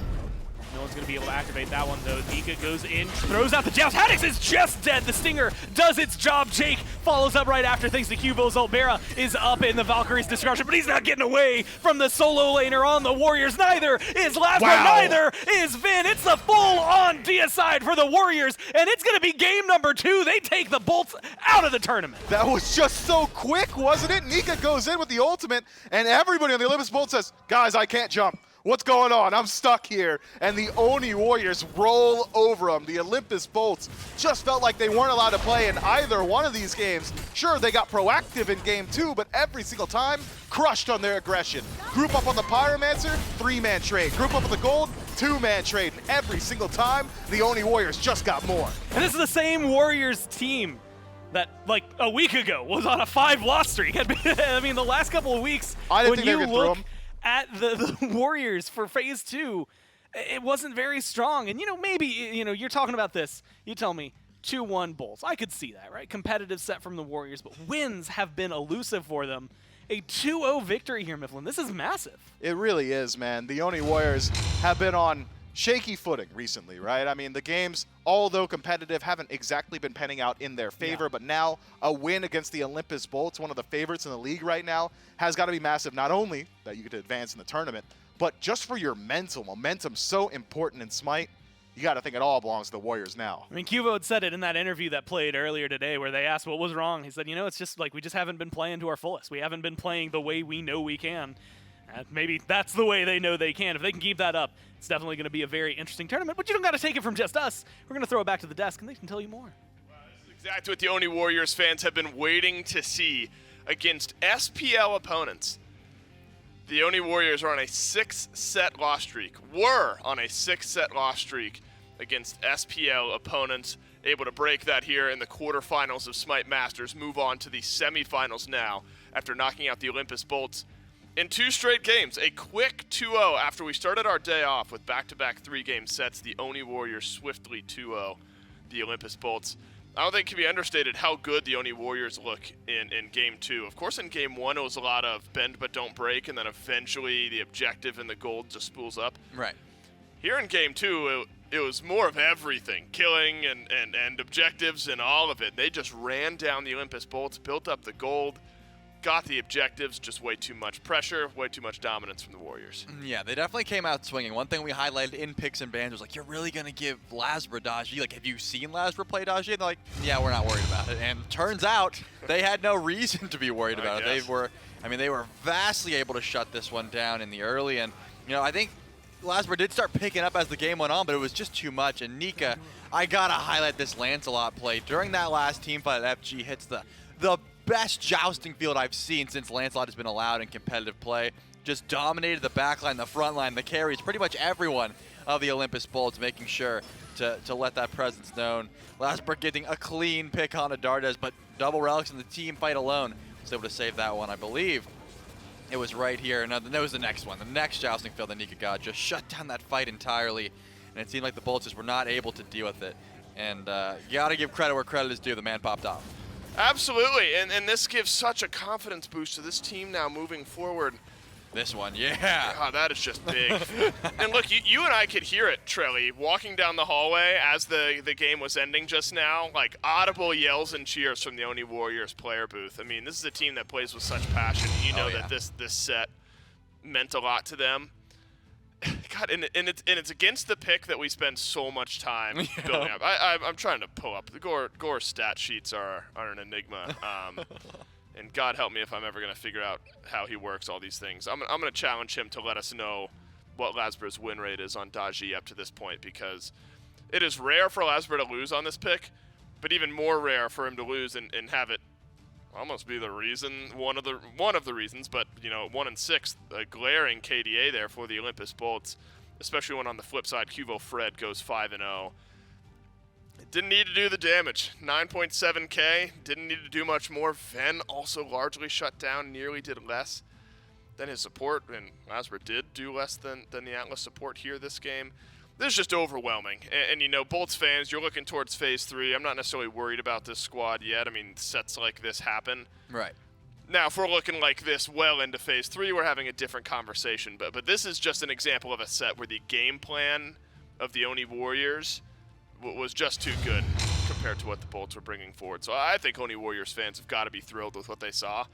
No one's going to be able to activate that one, though. Nika goes in, throws out the joust. Haddix is just dead. The Stinger does its job. Jake follows up right after, thanks to Qvo's ult. BaRRA is up in the Valkyrie's destruction, but he's not getting away from the solo laner on the Warriors. Neither is LASBRA, neither is Vin. It's the full-on deicide for the Warriors, and it's going to be game number 2. They take the Bolts out of the tournament. That was just so quick, wasn't it? Nika goes in with the ultimate, and everybody on the Olympus Bolts says, guys, I can't jump. What's going on? I'm stuck here. And the Oni Warriors roll over them. The Olympus Bolts just felt like they weren't allowed to play in either one of these games. Sure, they got proactive in game 2, but every single time, crushed on their aggression. Group up on the Pyromancer, 3-man trade. Group up with the gold, 2-man trade. And every single time, the Oni Warriors just got more. And this is the same Warriors team that, like, a week ago was on a 5-loss streak. I mean, the last couple of weeks, I didn't when think they you could look throw 'em. at the Warriors for phase 2, it wasn't very strong. And, maybe, you're talking about this. You tell me, 2-1 Bulls. I could see that, right? Competitive set from the Warriors, but wins have been elusive for them. A 2-0 victory here, Mifflin. This is massive. It really is, man. The Oni Warriors have been on shaky footing recently, right? I mean, the games, although competitive, haven't exactly been penning out in their favor, but now a win against the Olympus Bolts, one of the favorites in the league right now, has got to be massive. Not only that you get to advance in the tournament, but just for your mental momentum, so important in SMITE. You got to think it all belongs to the Warriors now. I mean, Qvo had said it in that interview that played earlier today where they asked what was wrong. He said, it's just like we just haven't been playing to our fullest. We haven't been playing the way we know we can. Maybe that's the way they know they can. If they can keep that up, it's definitely going to be a very interesting tournament. But you don't got to take it from just us. We're going to throw it back to the desk, and they can tell you more. Well, this is exactly what the Oni Warriors fans have been waiting to see against SPL opponents. The Oni Warriors are on a 6-set loss streak, were on a 6-set loss streak against SPL opponents. Able to break that here in the quarterfinals of SMITE Masters. Move on to the semifinals now after knocking out the Olympus Bolts in 2 straight games. A quick 2-0 after we started our day off with back-to-back 3-game sets. The Oni Warriors swiftly 2-0 the Olympus Bolts. I don't think it can be understated how good the Oni Warriors look in Game 2. Of course, in Game 1, it was a lot of bend but don't break, and then eventually the objective and the gold just spools up. Right. Here in Game 2, it was more of everything. Killing and objectives and all of it. They just ran down the Olympus Bolts, built up the gold, got the objectives, just way too much pressure, way too much dominance from the Warriors. Yeah, they definitely came out swinging. One thing we highlighted in picks and bans was like, you're really going to give LASBRA Dardez? Like, have you seen LASBRA play Dardez? And they're like, yeah, we're not worried about it. And turns out they had no reason to be worried about it. They were vastly able to shut this one down in the early. And, I think LASBRA did start picking up as the game went on, but it was just too much. And Nika, I got to highlight this Lancelot play. During that last team fight at FG, hits the best jousting field I've seen since Lancelot has been allowed in competitive play. Just dominated the backline, the front line, the carries, pretty much everyone of the Olympus Bolts, making sure to let that presence known. LASBRA getting a clean pick on a Dardez, but double relics in the team fight alone was able to save that one. I believe it was right here. No, that was the next one. The next jousting field that Nika got just shut down that fight entirely, and it seemed like the Bolts just were not able to deal with it. And you got to give credit where credit is due. The man popped off. Absolutely, and this gives such a confidence boost to this team now moving forward. This one, yeah. God, that is just big. And look, you and I could hear it, Trelly, walking down the hallway as the game was ending just now, like audible yells and cheers from the Oni Warriors player booth. I mean, this is a team that plays with such passion. You know that this set meant a lot to them. God, and it's against the pick that we spend so much time building up. I'm trying to pull up. The Gore stat sheets are an enigma. And God help me if I'm ever going to figure out how he works all these things. I'm going to challenge him to let us know what LASBRA's win rate is on Dardez up to this point, because it is rare for LASBRA to lose on this pick, but even more rare for him to lose and have it almost be the reason, one of the reasons, but 1-6, a glaring KDA there for the Olympus Bolts, especially when on the flip side QvoFred goes 5-0. It didn't need to do the damage. 9.7k, didn't need to do much more. Ven also largely shut down, nearly did less than his support, and LASBRA did do less than the Atlas support here this game. This is just overwhelming. And Bolts fans, you're looking towards Phase 3. I'm not necessarily worried about this squad yet. I mean, sets like this happen. Right. Now, if we're looking like this well into Phase 3, we're having a different conversation. But this is just an example of a set where the game plan of the Oni Warriors was just too good compared to what the Bolts were bringing forward. So I think Oni Warriors fans have got to be thrilled with what they saw,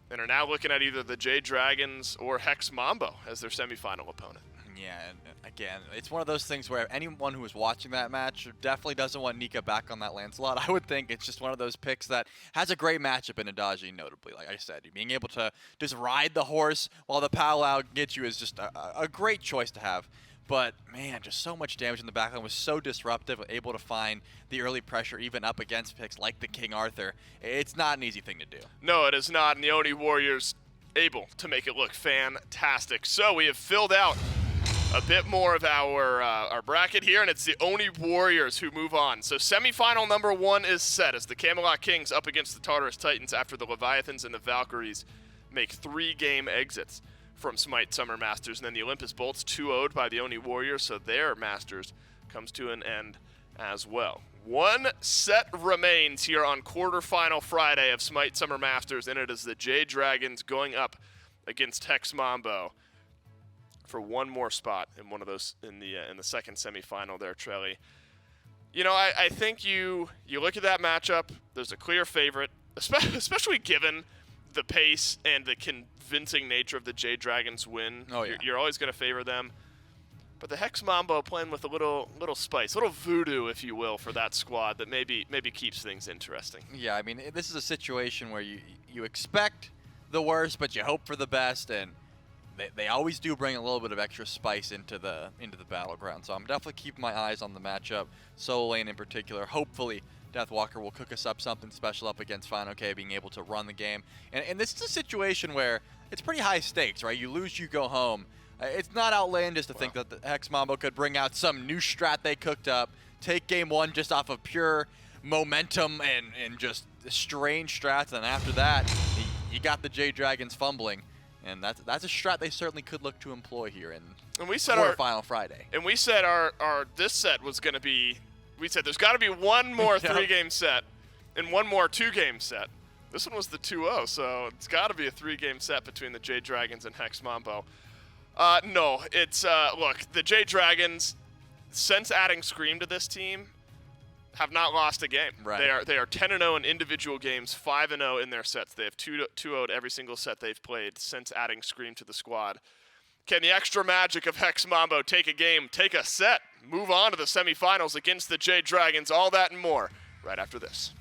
and are now looking at either the Jade Dragons or Hex Mambo as their semifinal opponent. Yeah, and again, it's one of those things where anyone who is watching that match definitely doesn't want Nika back on that Lancelot. I would think it's just one of those picks that has a great matchup in Dardez, notably. Like I said, being able to just ride the horse while the powwow gets you is just a great choice to have. But, man, just so much damage in the backline, was so disruptive, able to find the early pressure even up against picks like the King Arthur. It's not an easy thing to do. No, it is not, and the Oni Warriors able to make it look fantastic. So we have filled out a bit more of our bracket here, and it's the Oni Warriors who move on. So semifinal number 1 is set as the Camelot Kings up against the Tartarus Titans after the Leviathans and the Valkyries make 3-game exits from SMITE Summer Masters, and then the Olympus Bolts 2-0'd by the Oni Warriors, so their Masters comes to an end as well. 1 set remains here on quarterfinal Friday of SMITE Summer Masters, and it is the Jade Dragons going up against Hex Mambo for one more spot in one of those in the second semifinal there, Trelly. I think you look at that matchup, there's a clear favorite, especially given the pace and the convincing nature of the Jade Dragons win. Oh, yeah. You're always going to favor them. But the Hex Mambo playing with a little spice, a little voodoo, if you will, for that squad that maybe keeps things interesting. Yeah, I mean, this is a situation where you expect the worst, but you hope for the best, and they always do bring a little bit of extra spice into the battleground. So I'm definitely keeping my eyes on the matchup, solo lane in particular. Hopefully Deathwalker will cook us up something special up against Fine OK, being able to run the game. And this is a situation where it's pretty high stakes, right? You lose, you go home. It's not outlandish to think that the Hex Mambo could bring out some new strat they cooked up, take game one just off of pure momentum and just strange strats, and after that, you got the Jade Dragons fumbling. And that's a strat they certainly could look to employ here in quarterfinal Friday. And we said our this set was going to be, we said there's got to be one more 3-game set and one more 2-game set. This one was the 2-0, so it's got to be a 3-game set between the Jade Dragons and Hex Mambo. No, it's, look, the Jade Dragons, since adding Scream to this team, have not lost a game. Right. They are 10-0 in individual games, 5-0 in their sets. They have 2-0'd every single set they've played since adding Scream to the squad. Can the extra magic of Hex Mambo take a game, take a set, move on to the semifinals against the Jade Dragons? All that and more right after this.